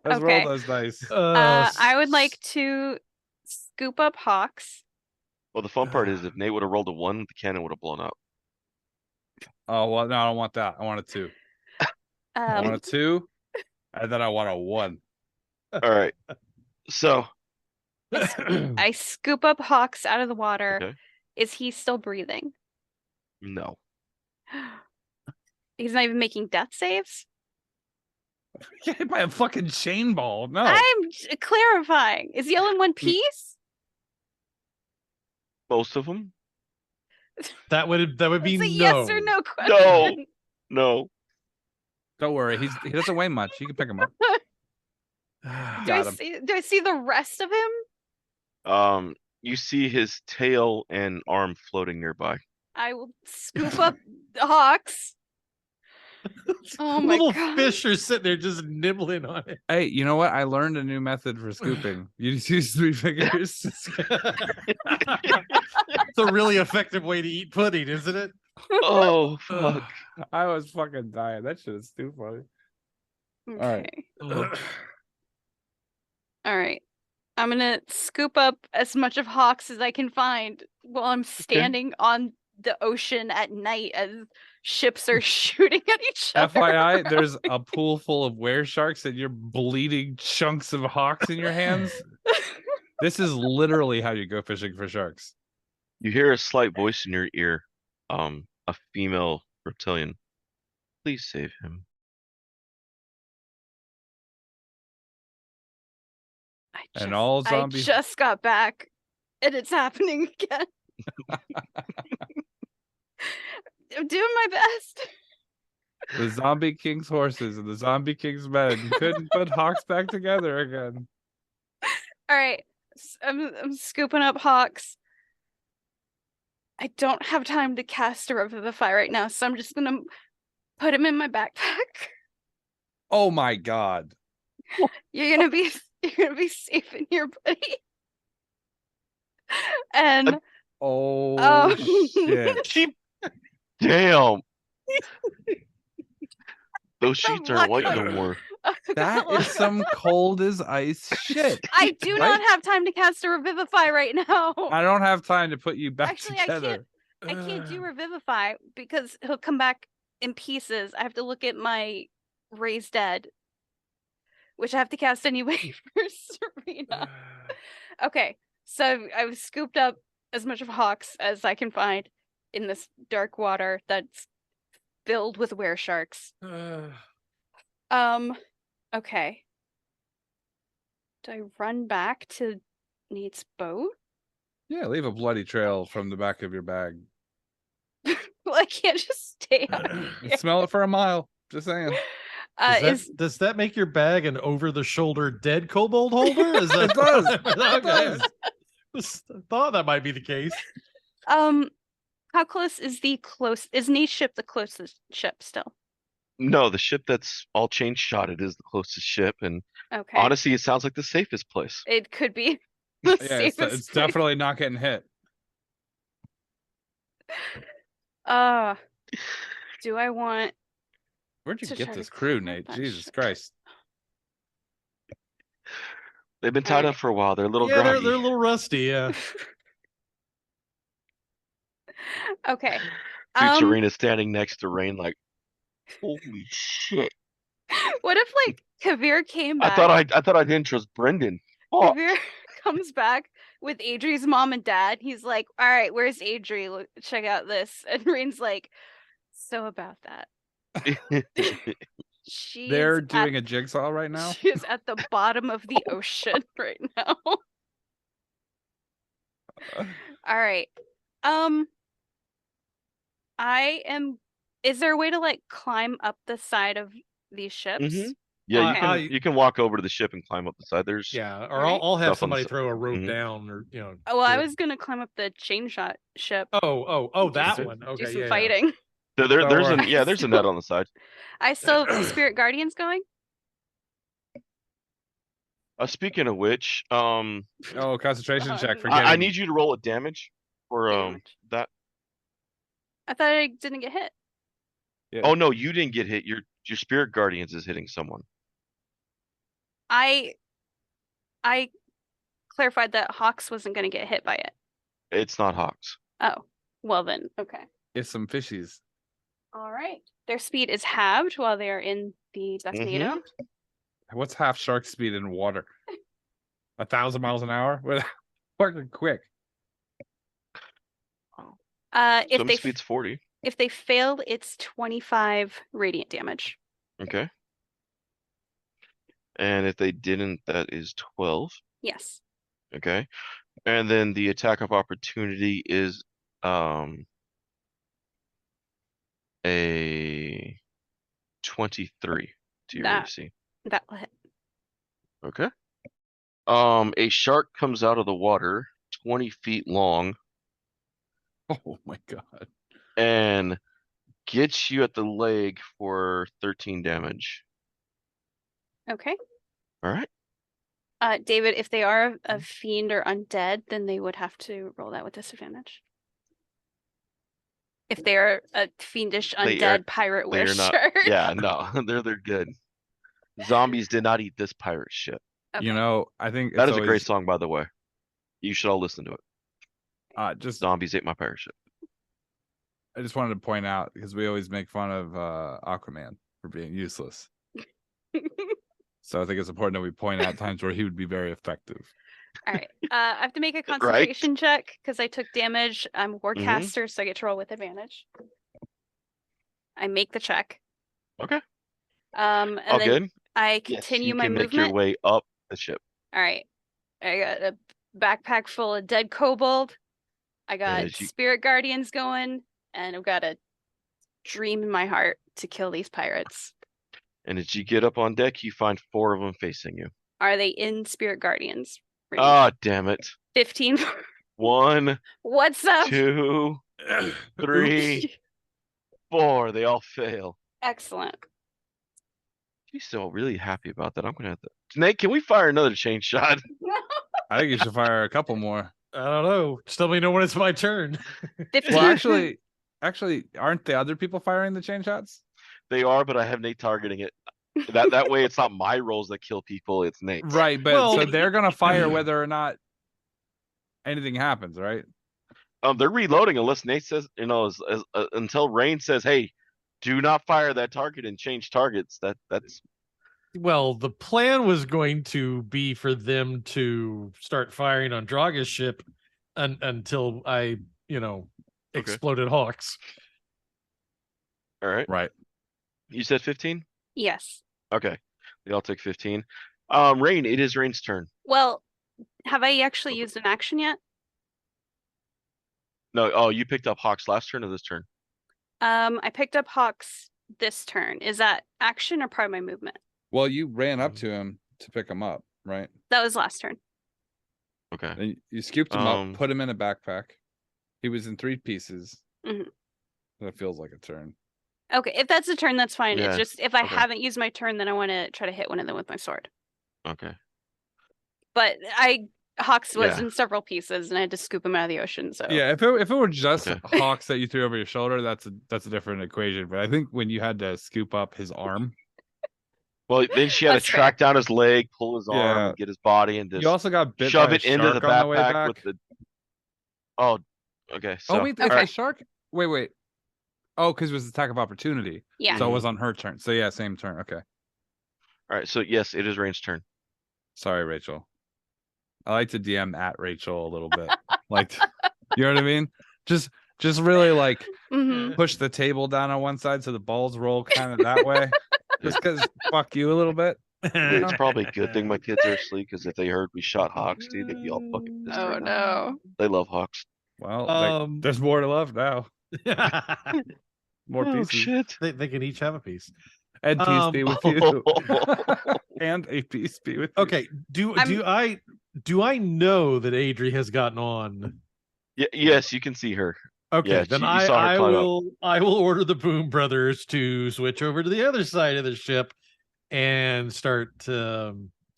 Let's Okay. roll those dice. I would like to scoop up Hawks. Well, the fun part is if Nate would have rolled a 1, the cannon would have blown up. Oh well, no, I don't want that. I want a 2. I want a 2, and then I want a 1. All right. So I scoop up Hawks out of the water. Okay. Is he still breathing? No. He's not even making death saves? Get hit by a fucking chain ball. No. I'm clarifying. Is he all in one piece? Most of them? That would be It's a no. yes or no question. No. Don't worry. He doesn't weigh much. You can pick him up. Do Got him. I see the rest of him? You see his tail and arm floating nearby. I will scoop up the Hawks. Oh my Little god. fish are sitting there just nibbling on it. Hey, you know what? I learned a new method for scooping. You just use 3 fingers. It's a really effective way to eat pudding, isn't it? Oh, fuck. I was fucking dying. That shit is too funny. Okay. right. All right. I'm gonna scoop up as much of Hawks as I can find while I'm standing on the ocean at night as ships are shooting at each other. FYI, there's a pool full of were sharks and you're bleeding chunks of hawks in your hands. This is literally how you go fishing for sharks. You hear a slight voice in your ear. A female reptilian. Please save him. I just got back and it's happening again. I'm doing my best. The Zombie King's horses and the Zombie King's men couldn't put Hawks back together again. All right. I'm scooping up Hawks. I don't have time to cast a Revivify right now, so I'm just gonna put him in my backpack. Oh my god. You're gonna be safe in here, buddy. And oh shit. Damn. Those sheets aren't white no more. That is some cold as ice shit. I do not have time to cast a Revivify right now. I don't have time to put you back Actually, together. I can't do Revivify because he'll come back in pieces. I have to look at my Raise Dead, which I have to cast anyway for Serena. Okay, so I've scooped up as much of Hawks as I can find in this dark water that's filled with were sharks. Okay. Do I run back to Nate's boat? Yeah, leave a bloody trail from the back of your bag. Well, I can't just stay out You smell it for a mile. Just saying. Does that make your bag an over-the-shoulder dead kobold holder? Is that It does. Okay. It does. I thought that might be the case. How close is is Nate's ship the closest ship still? No, the ship that's all chain shotted is the closest ship, and Okay. honestly, it sounds like the safest place. It could be the Yeah, safest it's place. definitely not getting hit. Do I want Where'd you to get try this to crew, climb up Nate? that Jesus ship? Christ. They've been tied up for a while. They're a little Yeah, groggy. they're a little rusty. Yeah. Okay. Serena standing next to Rain, like, holy shit! What if like Kavir came back? I thought I didn't trust Brendan. Oh. Kavir comes back with Adri's mom and dad. He's like, "All right, where's Adri? Look, check out this." And Rain's like, "So about that." They're doing a jigsaw right now. She's at the bottom of the ocean right now. All right. Is there a way to like climb up the side of these ships? Mm-hmm. Yeah, Okay. you can walk over to the ship and climb up the side. There's Or I'll have stuff on the somebody side. throw a rope down, or Oh, well, I was gonna climb up the chain shot ship. Oh, that one. Okay, Do some fighting. There's a net on the side. I still have Spirit Guardians going. Speaking of which, concentration check for I need you to roll a damage for that. I thought I didn't get hit. Yeah. Oh no, you didn't get hit. Your Spirit Guardians is hitting someone. I clarified that Haux wasn't going to get hit by it. It's not Haux. Oh, well then, okay. It's some fishies. All right. Their speed is halved while they are in the Ducknado. What's half shark speed in water? 1,000 miles an hour? Fucking quick. If they speed's 40. If they fail, it's 25 radiant damage. Okay. And if they didn't, that is 12. Yes. Okay. And then the attack of opportunity is a 23 to your AC. That will hit. Okay. A shark comes out of the water 20 feet long. Oh my god. And gets you at the leg for 13 damage. Okay. All right. David, if they are a fiend or undead, then they would have to roll that with disadvantage. If they are a fiendish undead pirate wish shark. Yeah, no, they're good. Zombies did not eat this pirate ship. Okay. I think that is a great song, by the way. You should all listen to it. Just Zombies ate my pirate ship. I just wanted to point out, because we always make fun of Aquaman for being useless. So I think it's important that we point out times where he would be very effective. All right. I have to make a concentration check because I took damage. I'm a warcaster, so I get to roll with advantage. I make the check. Okay. And then good. I continue my movement. Make your way up the ship. All right. I got a backpack full of dead kobold. I got spirit guardians going, and I've got a dream in my heart to kill these pirates. And as you get up on deck, you find 4 of them facing you. Are they in spirit guardians? Ah, damn it. 15. 1. What's up? 2, 3, 4. They all fail. Excellent. She's still really happy about that. I'm gonna have to. Nate, can we fire another chain shot? I think you should fire a couple more. I don't know. Just let me know when it's my turn. 15. Well, actually, aren't the other people firing the chain shots? They are, but I have Nate targeting it. That way, it's not my rolls that kill people; it's Nate. Right, but so they're gonna fire whether or not anything happens, right? They're reloading unless Nate says, until Rain says, "Hey, do not fire that target and change targets." That's. Well, the plan was going to be for them to start firing on Draga's ship until I, exploded Haux. All right. Right. You said 15? Yes. Okay. They all took 15. Rain. It is Rain's turn. Well, have I actually used an action yet? No. Oh, you picked up Hawks last turn or this turn? I picked up Hawks this turn. Is that action or part of my movement? Well, you ran up to him to pick him up, right? That was last turn. Okay. And you scooped him up, put him in a backpack. He was in 3 pieces. That feels like a turn. Okay, if that's a turn, that's fine. Yeah. It's just if I haven't used my turn, then I want to try to hit one of them with my sword. Okay. But Hawks was in several pieces, and I had to scoop him out of the ocean. So yeah, if it were just Hawks that you threw over your shoulder, that's a different equation. But I think when you had to scoop up his arm. Well, then she had to track down his leg, pull his arm, and get his body, and just you also got bit shove by it a into the shark on the way backpack back. with the. Oh, okay. So, wait, it's a shark. Wait. Oh, because it was attack of opportunity. Yeah. So it was on her turn. So yeah, same turn. Okay. All right. So yes, it is Rain's turn. Sorry, Rachel. I like to DM at Rachel a little bit. Like, you know what I mean? Just really like push the table down on one side so the balls roll kind of that way. Just because fuck you a little bit. It's probably a good thing my kids are asleep, because if they heard we shot Hawks, dude, they'd be all fucking pissed right now. No. They love Hawks. Well, there's more to love now. More pieces. Shit. They can each have a piece. And peace be with you. And a peace be with you. Okay. Do I know that Adri has gotten on? Yes, you can see her. Okay, then I will order the Boom Brothers to switch over to the other side of the ship and start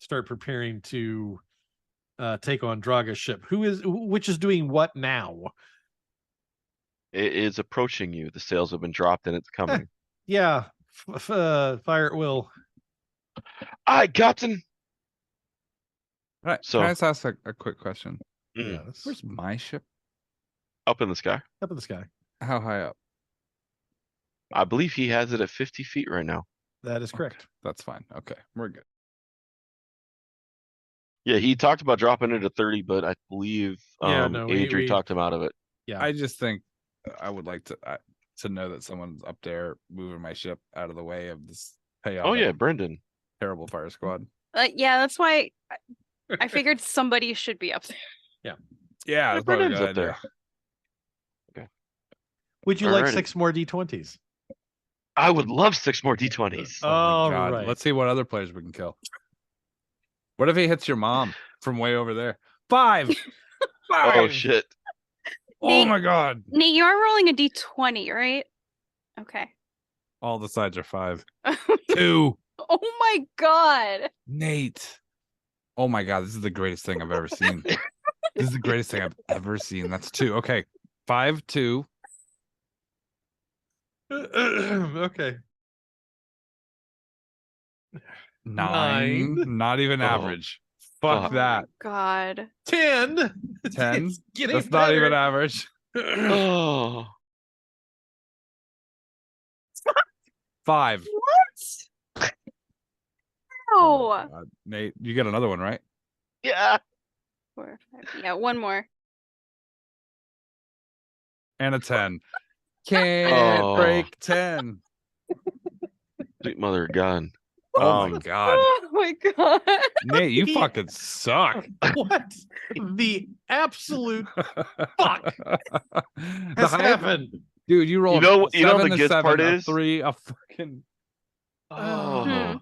preparing to take on Draga's ship. Which is doing what now? It is approaching you. The sails have been dropped and it's coming. Yeah, fire at will. Aye, Captain. Right. So can I just ask a quick question? Yes. Where's my ship? Up in the sky. Up in the sky. How high up? I believe he has it at 50 feet right now. That is correct. Okay. That's fine. Okay, we're good. Yeah, he talked about dropping it at 30, but I believe Adri talked him out of it. Yeah, I just think I would like to know that someone's up there moving my ship out of the way of this payoff. Oh yeah, Brendan. Terrible fire squad. Yeah, that's why I figured somebody should be up there. Yeah, that's probably a Brendan's good up there. idea. Okay. Would you like 6 more D20s? I would love 6 more D20s. Oh my God. Right. Let's see what other players we can kill. What if he hits your mom from way over there? 5. 5. Oh shit. Oh my God. Nate, you are rolling a D20, right? Okay. All the sides are 5. 2. Oh my God. Nate. Oh my God, this is the greatest thing I've ever seen. This is the greatest thing I've ever seen. That's 2. Okay. 5, 2. Okay. 9. Not even average. Fuck that. God. 10. 10. That's better. not even average. Oh. 5. What? Oh No. Nate, you get another one, right? Yeah. 4, 5. Yeah, one more. And a 10. Can't break 10. Sweet mother of God. Oh my God. Oh my God. Nate, you fucking suck. What the absolute fuck has happened? Dude, you rolled you know the good part is 3, a fucking. Oh.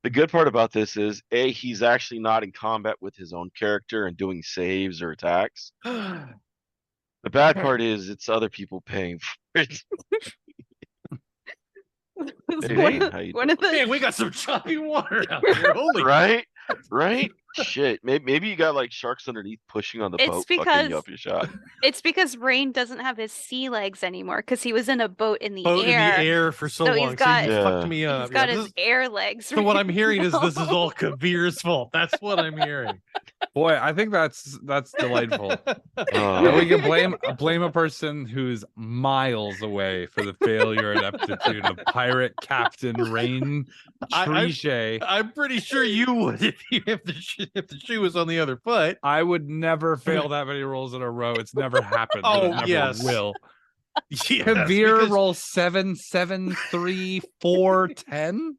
The good part about this is he's actually not in combat with his own character and doing saves or attacks. The bad part is it's other people paying for it. Man, we got some choppy water out here. Holy right? Shit. Maybe you got like sharks underneath pushing on the boat, fucking you up your shot. It's because Rain doesn't have his sea legs anymore because he was in a boat in the in air. the air for so long. He's got, so fucked me up. He's got his air legs. So what I'm hearing is this is all Kabir's fault. That's what I'm hearing. Boy, I think that's delightful. And we can blame a person who's miles away for the failure and aptitude of pirate captain Rain Trichet. I'm pretty sure you would if the shoe was on the other foot. I would never fail that many rolls in a row. It's never happened. Oh, it never yes. will. Yes, Kabir rolls 7, 7, 3, 4, 10.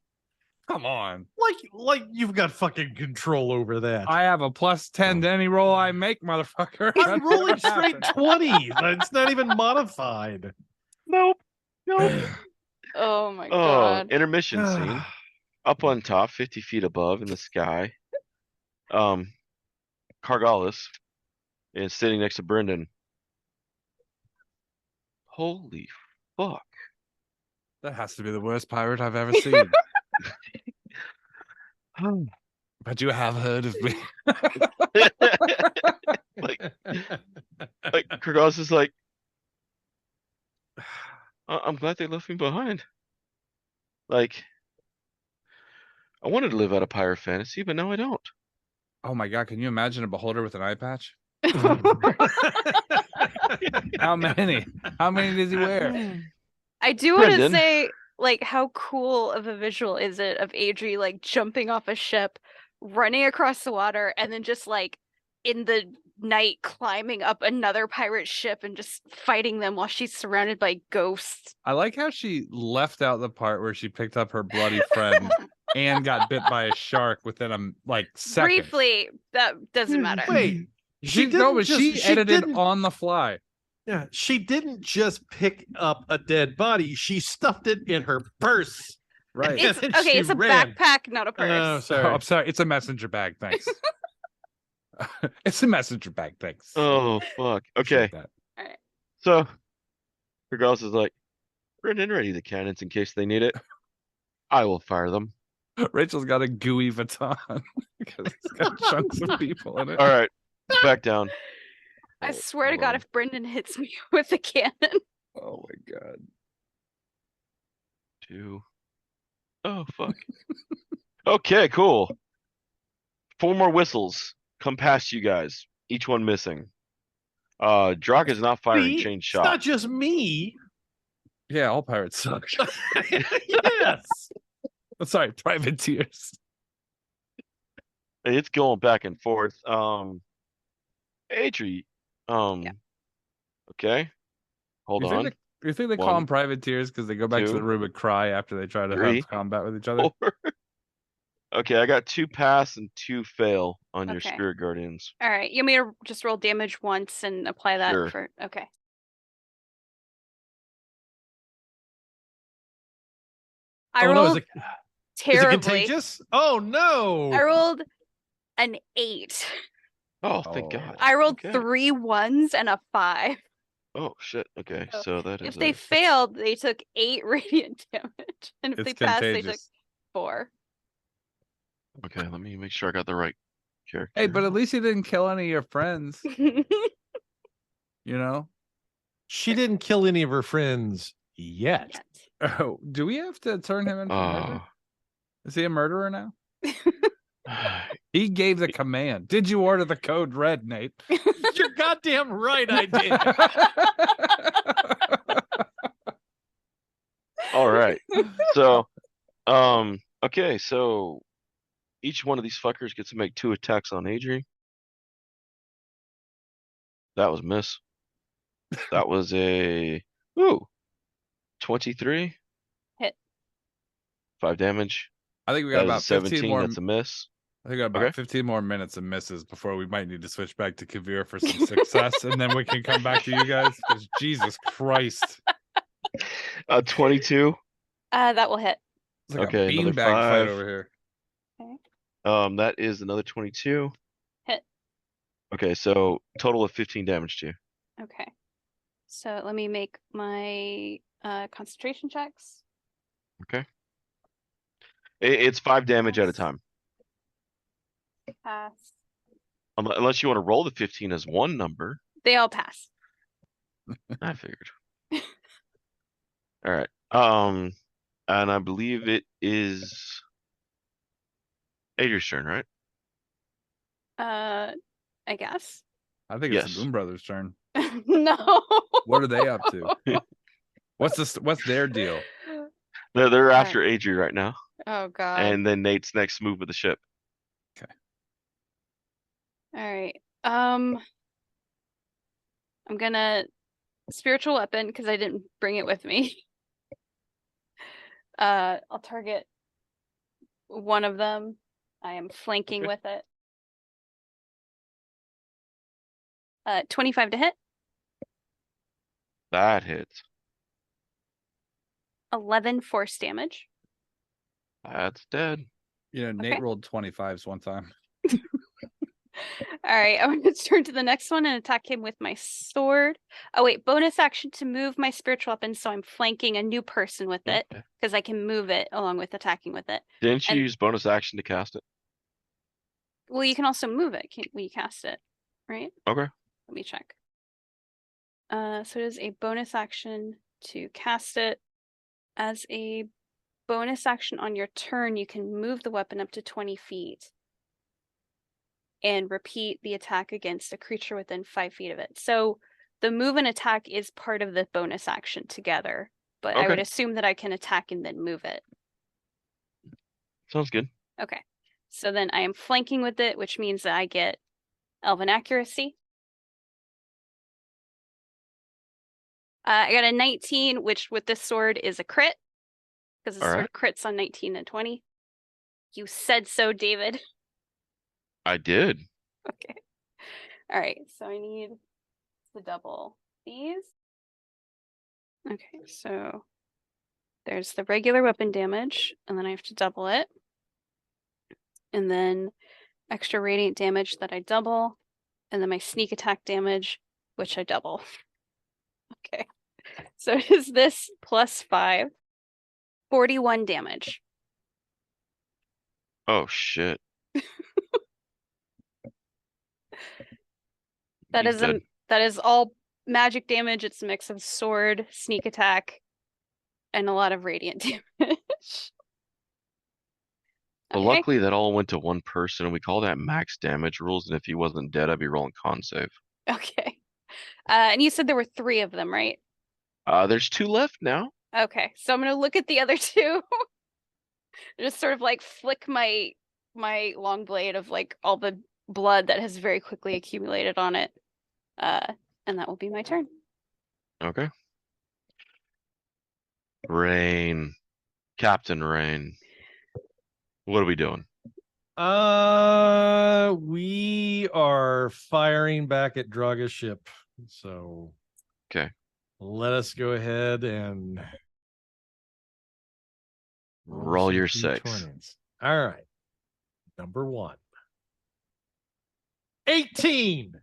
Come on. Like you've got fucking control over that. I have a +10 to any roll I make, motherfucker. I'm rolling straight 20s. It's not even modified. Nope. Oh my Oh, god. intermission scene. Up on top, 50 feet above in the sky. Cargalis is sitting next to Brendan. Holy fuck. That has to be the worst pirate I've ever seen. But you have heard of me. like Cargalis is like, I'm glad they left me behind. Like, I wanted to live out a pirate fantasy, but now I don't. Oh my god, can you imagine a beholder with an eye patch? How many? How many does he wear? I do want to Brendan. say, like, how cool of a visual is it of Adri, like, jumping off a ship, running across the water, and then just, like, in the night climbing up another pirate ship and just fighting them while she's surrounded by ghosts. I like how she left out the part where she picked up her bloody friend and got bit by a shark within a second. Briefly, that doesn't matter. Wait, She edited on the fly. Yeah, she didn't just pick up a dead body; she stuffed it in her purse. Right. It's okay. It's a backpack, not a purse. Oh, sorry. I'm sorry. It's a messenger bag. Thanks. It's a messenger bag. Thanks. Oh fuck. Okay. That. All right. So Cargalis is like, Brendan, ready the cannons in case they need it. I will fire them. Rachel's got a gooey baton because it's got chunks of people in it. All right, back down. I swear to God, if Brendan hits me with a cannon. Oh my god. 2. Oh fuck. Okay, cool. 4 more whistles come past you guys. Each one missing. Drock is not firing chain shot. It's not just me. Yeah, all pirates suck. Yes. I'm sorry, privateers. It's going back and forth. Adri. Yeah. Okay. Hold on. You think they call them privateers because they go back to the room and cry after they try to have combat with each other? 4. Okay, I got 2 pass and 2 fail on your spirit guardians. All right, you want me to just roll damage once and apply that for okay. I rolled terribly. Is it contagious? Oh no! I rolled an 8. Oh, thank God. I rolled 3 1s and a 5. Oh shit. Okay, so that is. If they failed, they took 8 radiant damage, and if they passed, they took 4. Okay, let me make sure I got the right character. Hey, but at least you didn't kill any of your friends. You know? She didn't kill any of her friends yet. Oh, do we have to turn him in for murder? Is he a murderer now? He gave the command. Did you order the code red, Nate? You're goddamn right I did. All right. So, okay, so each one of these fuckers gets to make 2 attacks on Adri. That was miss. That was a 23. Hit. 5 damage. I think we got about 17 more. That's a miss. I think we got about 15 more minutes of misses before we might need to switch back to Kavir for some success, and then we can come back to you guys. Because Jesus Christ. 22. That will hit. It's like a beanbag fight over here. Okay. That is another 22. Hit. Okay, so total of 15 damage to you. Okay. So let me make my concentration checks. Okay. It's 5 damage at a time. Pass. Unless you want to roll the 15 as one number. They all pass. I figured. All right. And I believe it is Adri's turn, right? I guess. I think it's the Boom Brothers' turn. No. What are they up to? What's their deal? They're after Adri right now. Oh God. And then Nate's next move with the ship. Okay. All right. I'm gonna spiritual weapon because I didn't bring it with me. I'll target one of them. I am flanking with it. 25 to hit. That hits. 11 force damage. That's dead. Nate rolled 25s one time. All right, I'm going to turn to the next one and attack him with my sword. Oh, wait, bonus action to move my spiritual weapon, so I'm flanking a new person with it, because I can move it along with attacking with it. Didn't you use bonus action to cast it? Well, you can also move it when you cast it, right? Okay. Let me check. So it is a bonus action to cast it. As a bonus action on your turn, you can move the weapon up to 20 feet. And repeat the attack against a creature within 5 feet of it. So the move and attack is part of the bonus action together, but I would assume that I can attack and then move it. Sounds good. Okay. So then I am flanking with it, which means that I get Elven Accuracy. I got a 19, which with this sword is a crit, because the sword crits on 19 and 20. You said so, David. I did. Okay. All right. So I need to double these. Okay. So there's the regular weapon damage, and then I have to double it. And then extra radiant damage that I double, and then my sneak attack damage, which I double. Okay. So is this plus 5? 41 damage. Oh, shit. That is all magic damage. It's a mix of sword, sneak attack, and a lot of radiant damage. But luckily that all went to one person, and we call that max damage rules, and if he wasn't dead, I'd be rolling con save. Okay. And you said there were 3 of them, right? There's 2 left now. Okay, so I'm gonna look at the other 2. Just sort of like flick my long blade of like all the blood that has very quickly accumulated on it. And that will be my turn. Okay. Rain. Captain Rain. What are we doing? We are firing back at Draga's ship. So okay. Let us go ahead and roll your 6. All right. Number 1. 18.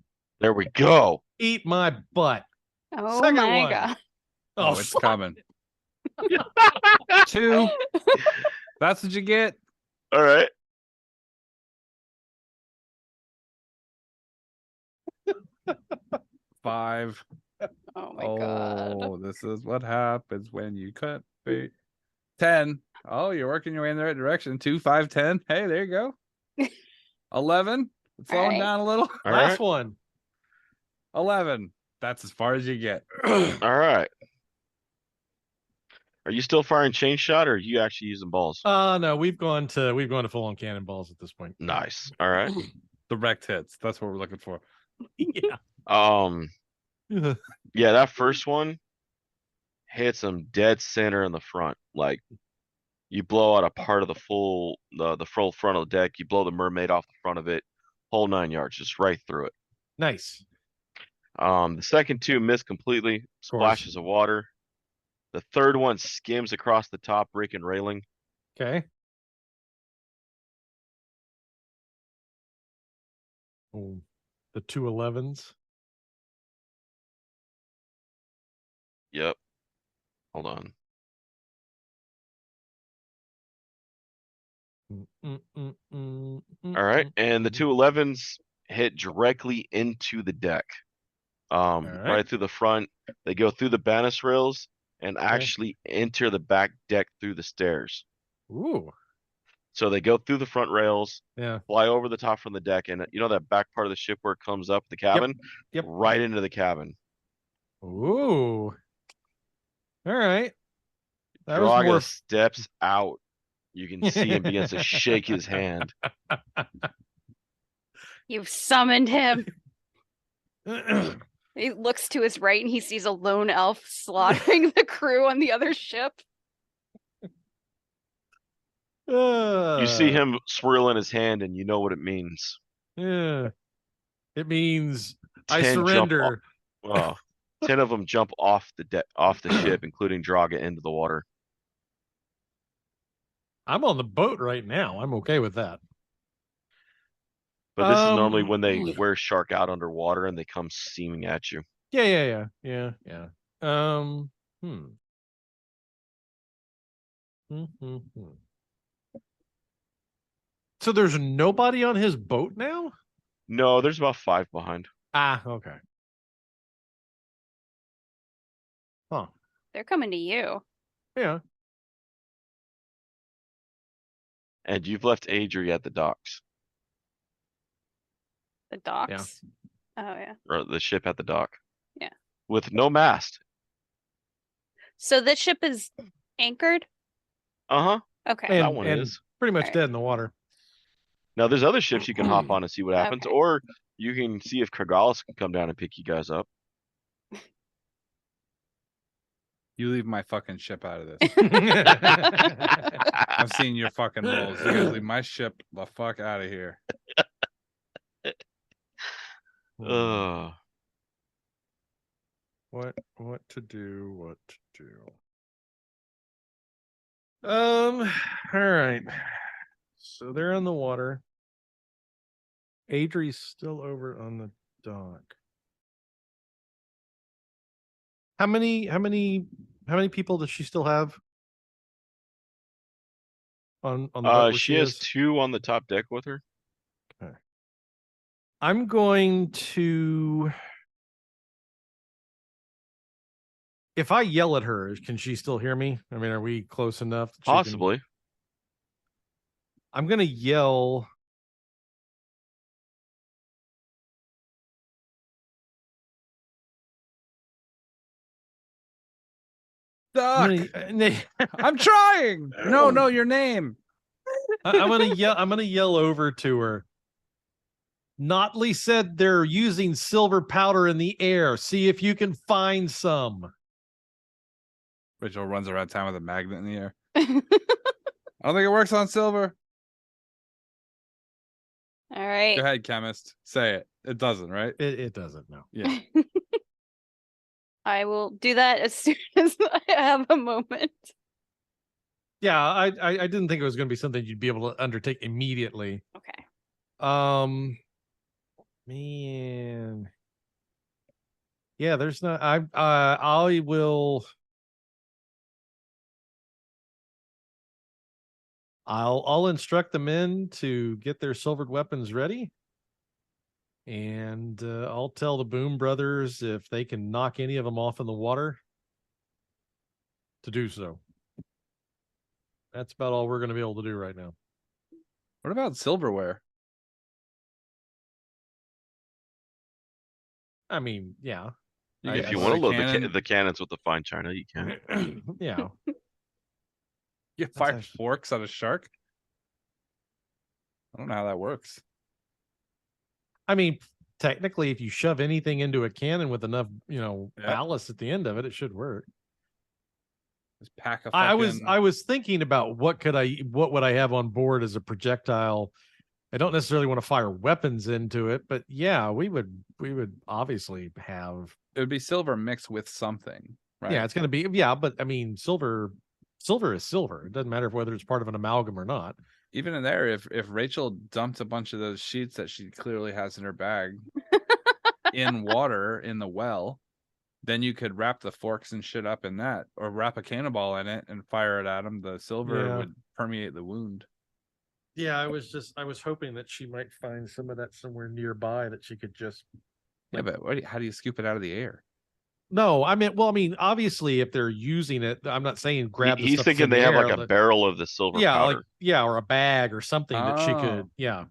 There we go. Eat my butt. Oh, second my one. God. Oh, it's coming. 2. That's what you get. All right. Five. Oh my god. Oh, this is what happens when you cut bait. 10. Oh, you're working your way in the right direction. 2, 5, 10. Hey, there you go. 11. Slowing down a little. Last one. 11. That's as far as you get. All right. Are you still firing chain shot, or are you actually using balls? No, we've gone to full on cannonballs at this point. Nice. All right. Direct hits. That's what we're looking for. Yeah. Yeah, that first one hits him dead center in the front. Like, you blow out a part of the full front of the deck. You blow the mermaid off the front of it, whole 9 yards, just right through it. Nice. The second 2 miss completely, splashes of water. The third one skims across the top, breaking railing. Okay. Oh, the 2 11s. Yep. Hold on. All right, and the 2 11s hit directly into the deck. Right through the front. They go through the banister rails and actually enter the back deck through the stairs. Ooh. So they go through the front rails, yeah, fly over the top from the deck, and you know that back part of the ship where it comes up the cabin? Yep. Right into the cabin. Ooh. All right. That Draga was more... steps out. You can see him begins to shake his hand. You've summoned him. He looks to his right and he sees a lone elf slaughtering the crew on the other ship. You see him swirling his hand, and you know what it means. Yeah. It means I 10 jump surrender. off, 10 of them jump off the ship, including Draga, into the water. I'm on the boat right now. I'm okay with that. But this is normally when they wear shark out underwater and they come seeming at you. Yeah. So there's nobody on his boat now? No, there's about 5 behind. Ah, okay. Huh. They're coming to you. Yeah. And you've left Adri at the docks. The docks? Yeah. Oh, yeah. Or the ship at the dock. Yeah. With no mast. So the ship is anchored? Uh-huh. Okay. That one is. Pretty much dead in the water. Now, there's other ships you can hop on and see what happens. Okay. Or you can see if Kragalis can come down and pick you guys up. You leave my fucking ship out of this. I've seen your fucking rolls. You guys leave my ship the fuck out of here. What to do? All right. So they're on the water. Adri's still over on the dock. How many people does she still have? On the boat she has 2 on the top deck with her. Okay. I'm going to, if I yell at her, can she still hear me? I mean, are we close enough? Possibly. I'm going to yell. Duck. I'm trying. No, your name. I'm gonna yell over to her. Notley said they're using silver powder in the air. See if you can find some. Rachel runs around town with a magnet in the air. I don't think it works on silver. All right. Go ahead, chemist. Say it. It doesn't, right? It doesn't, no. Yeah. I will do that as soon as I have a moment. Yeah, I didn't think it was going to be something you'd be able to undertake immediately. Okay. Man. Yeah, there's not. I will. I'll instruct the men to get their silvered weapons ready. And I'll tell the Boom Brothers if they can knock any of them off in the water to do so. That's about all we're going to be able to do right now. What about silverware? I mean, yeah. If you want to load the cannons with the fine china, you can. Yeah. You fire forks on a shark? I don't know how that works. I mean, technically, if you shove anything into a cannon with enough, ballast at the end of it, it should work. Just pack a fucking... I was thinking about what would I have on board as a projectile. I don't necessarily want to fire weapons into it, but yeah, we would obviously have. It would be silver mixed with something, right? Yeah, it's going to be but I mean, silver is silver. It doesn't matter whether it's part of an amalgam or not. Even in there, if Rachel dumped a bunch of those sheets that she clearly has in her bag in water in the well, then you could wrap the forks and shit up in that, or wrap a cannonball in it and fire it at them. The silver would permeate the wound. Yeah, I was hoping that she might find some of that somewhere nearby that she could just. Yeah, but how do you scoop it out of the air? No, I mean, obviously, if they're using it, I'm not saying grab. He's thinking they have like a barrel of the silver powder. Or a bag or something that she could. Yeah.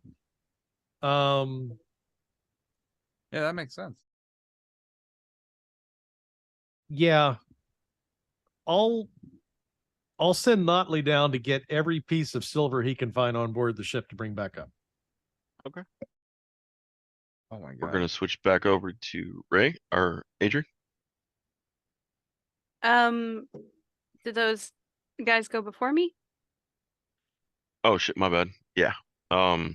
Yeah, that makes sense. Yeah. I'll send Notley down to get every piece of silver he can find on board the ship to bring back up. Okay. Oh my god. We're gonna switch back over to Ray or Adri. Did those guys go before me? Oh shit, my bad. Yeah. I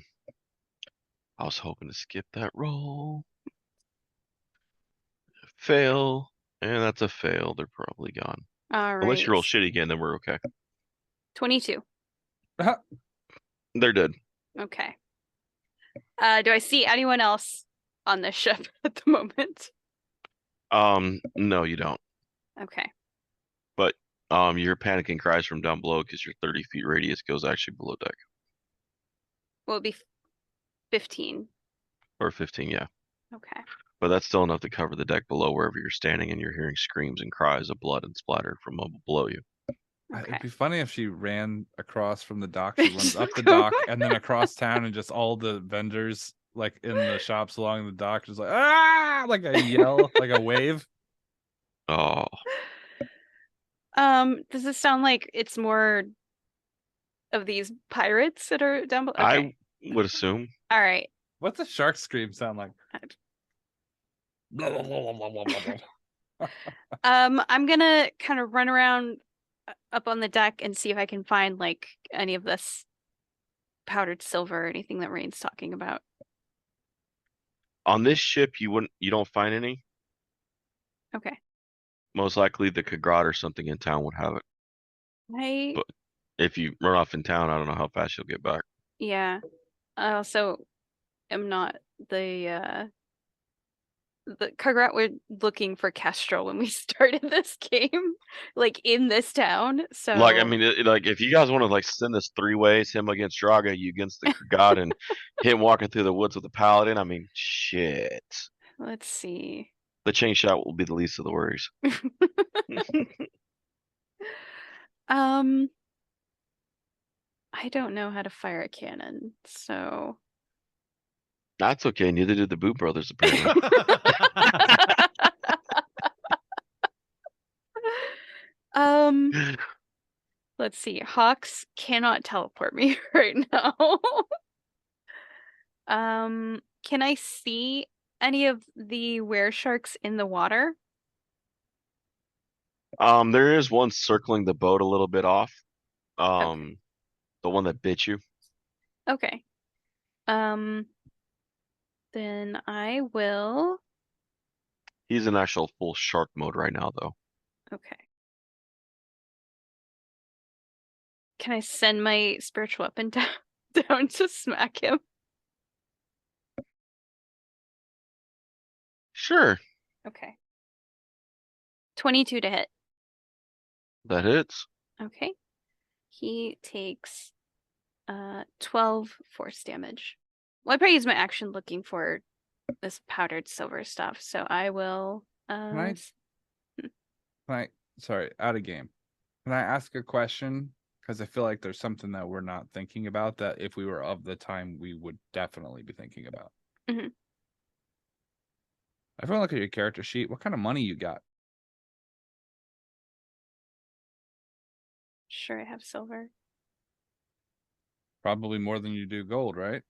was hoping to skip that roll. Fail. And that's a fail. They're probably gone. All Unless right. you roll shitty again, then we're okay. 22. They're dead. Okay. Do I see anyone else on this ship at the moment? No, you don't. Okay. But your panicking cries from down below because your 30 feet radius goes actually below deck. Will it be 15? Or 15, yeah. Okay. But that's still enough to cover the deck below wherever you're standing, and you're hearing screams and cries of blood and splatter from below you. Okay. It'd be funny if she ran across from the dock. She runs up the dock and then across town, and just all the vendors like in the shops along the dock just like like a yell, like a wave. Oh. Does this sound like it's more of these pirates that are down below? Okay. I would assume. All right. What's a shark scream sound like? I'm gonna kind of run around up on the deck and see if I can find like any of this powdered silver or anything that Rain's talking about. On this ship, you don't find any. Okay. Most likely the Kagrad or something in town would have it. But if you run off in town, I don't know how fast you'll get back. Yeah. I also am not the Kagrat were looking for Kestrel when we started this game, like in this town. So like, I mean, like if you guys want to like send this 3 ways, him against Draga, you against the god, and him walking through the woods with the paladin, I mean, shit. Let's see. The chain shot will be the least of the worries. I don't know how to fire a cannon, so That's okay. Neither did the Boo brothers, apparently. Let's see. Haux cannot teleport me right now. Can I see any of the weresharks in the water? There is one circling the boat a little bit off. Okay. The one that bit you. Okay. Then I will. He's in actual full shark mode right now, though. Okay. Can I send my spiritual weapon down to smack him? Sure. Okay. 22 to hit. That hits. Okay. He takes 12 force damage. Well, I probably use my action looking for this powdered silver stuff, so I will Sorry, out of game. Can I ask a question? Because I feel like there's something that we're not thinking about that if we were of the time, we would definitely be thinking about. Mm-hmm. Everyone look at your character sheet. What kind of money you got? Sure, I have silver. Probably more than you do gold, right?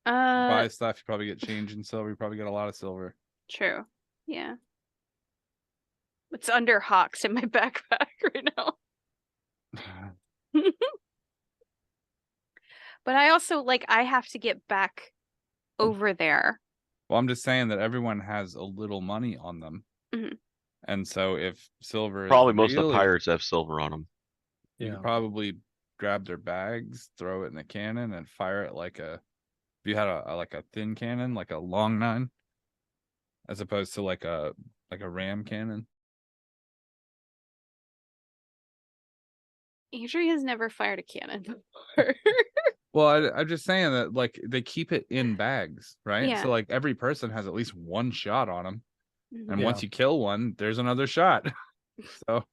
You buy stuff, you probably get change in silver. You probably get a lot of silver. True. Yeah. It's under Haux in my backpack right now. But I also I have to get back over there. Well, I'm just saying that everyone has a little money on them. Mm-hmm. And so if silver probably most of the pirates have silver on them. You could probably grab their bags, throw it in the cannon, and fire it like a. If you had a thin cannon, like a long 9, as opposed to like a ram cannon. Adri has never fired a cannon before. Well, I'm just saying that like they keep it in bags, right? Yeah. So like every person has at least one shot on them, and once you kill one, there's another shot. So.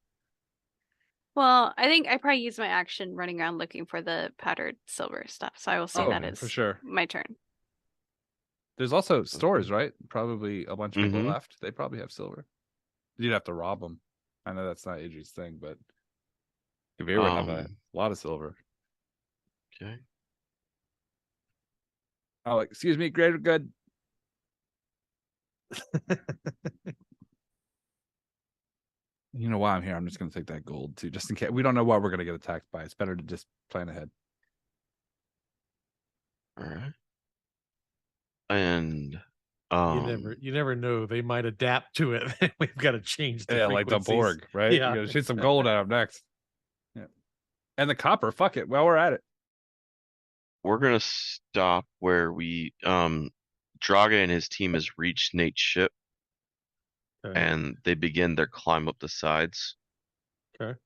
Well, I think I probably use my action running around looking for the powdered silver stuff. So I will say that is for sure my turn. There's also stores, right? Probably a bunch of people left. They probably have silver. You'd have to rob them. I know that's not Idri's thing, but Kavir would have a lot of silver. Okay. Oh, excuse me, greater good. You know why I'm here? I'm just going to take that gold too, just in case. We don't know what we're going to get attacked by. It's better to just plan ahead. All right. And you never know. They might adapt to it. We've got to change the like the frequencies. Borg, right? Yeah. You gotta shoot some gold at them next. Yeah. And the copper, fuck it. While we're at it. we're gonna stop where we Draga and his team has reached Nate's ship, Okay. and they begin their climb up the sides. Okay.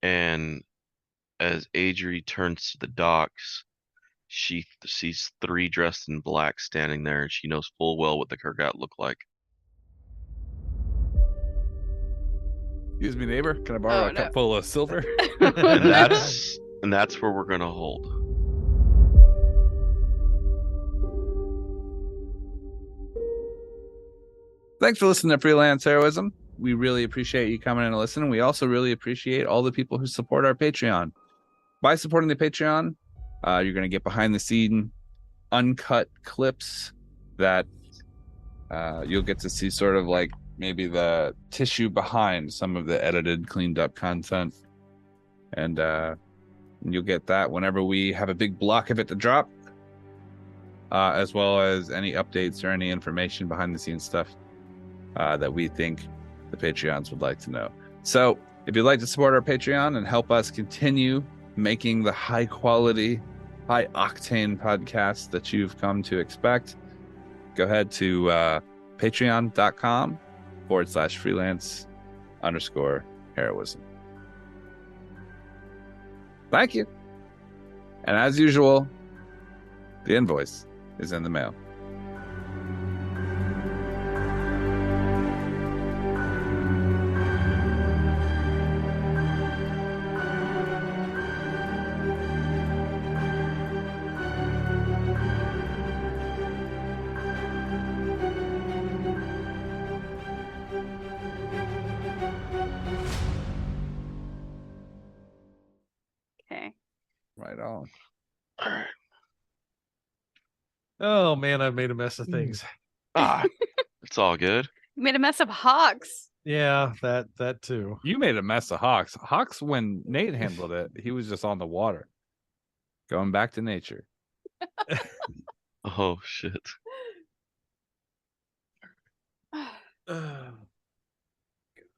And as Adri turns to the docks, she sees 3 dressed in black standing there, and she knows full well what the Kurgat look like. Excuse me, neighbor. Can I borrow a cup full of silver? And that's where we're gonna hold. Thanks for listening to Freelance Heroism. We really appreciate you coming in and listening. We also really appreciate all the people who support our Patreon. By supporting the Patreon, you're going to get behind the scene uncut clips that you'll get to see sort of like maybe the tissue behind some of the edited, cleaned up content. And you'll get that whenever we have a big block of it to drop, as well as any updates or any information behind the scenes stuff that we think the Patreons would like to know. So if you'd like to support our Patreon and help us continue making the high quality, high octane podcast that you've come to expect, go ahead to patreon.com/freelance_heroism. Thank you. And as usual, the invoice is in the mail. Okay. Right on. All right. Oh man, I've made a mess of things. It's all good. You made a mess of Haux. Yeah, that too. You made a mess of Haux. Haux, when Nate handled it, he was just on the water, going back to nature. Oh shit.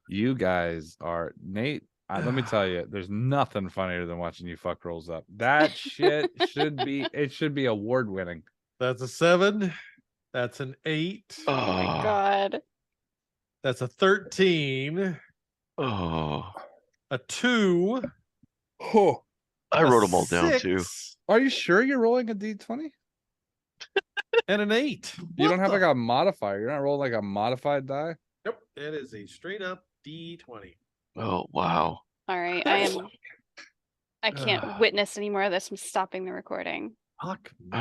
You guys are Nate. Let me tell you, there's nothing funnier than watching you fuck rolls up. That shit should be award winning. That's a 7. That's an 8. Oh my god. That's a 13. Oh. A 2. Oh, I wrote them all down too. 6, are you sure you're rolling a d20? and an 8. You don't have like a modifier. You're not rolling like a modified die. Nope, it is a straight up D20. Oh wow. All right, I can't witness any more of this. I'm stopping the recording. Fuck me.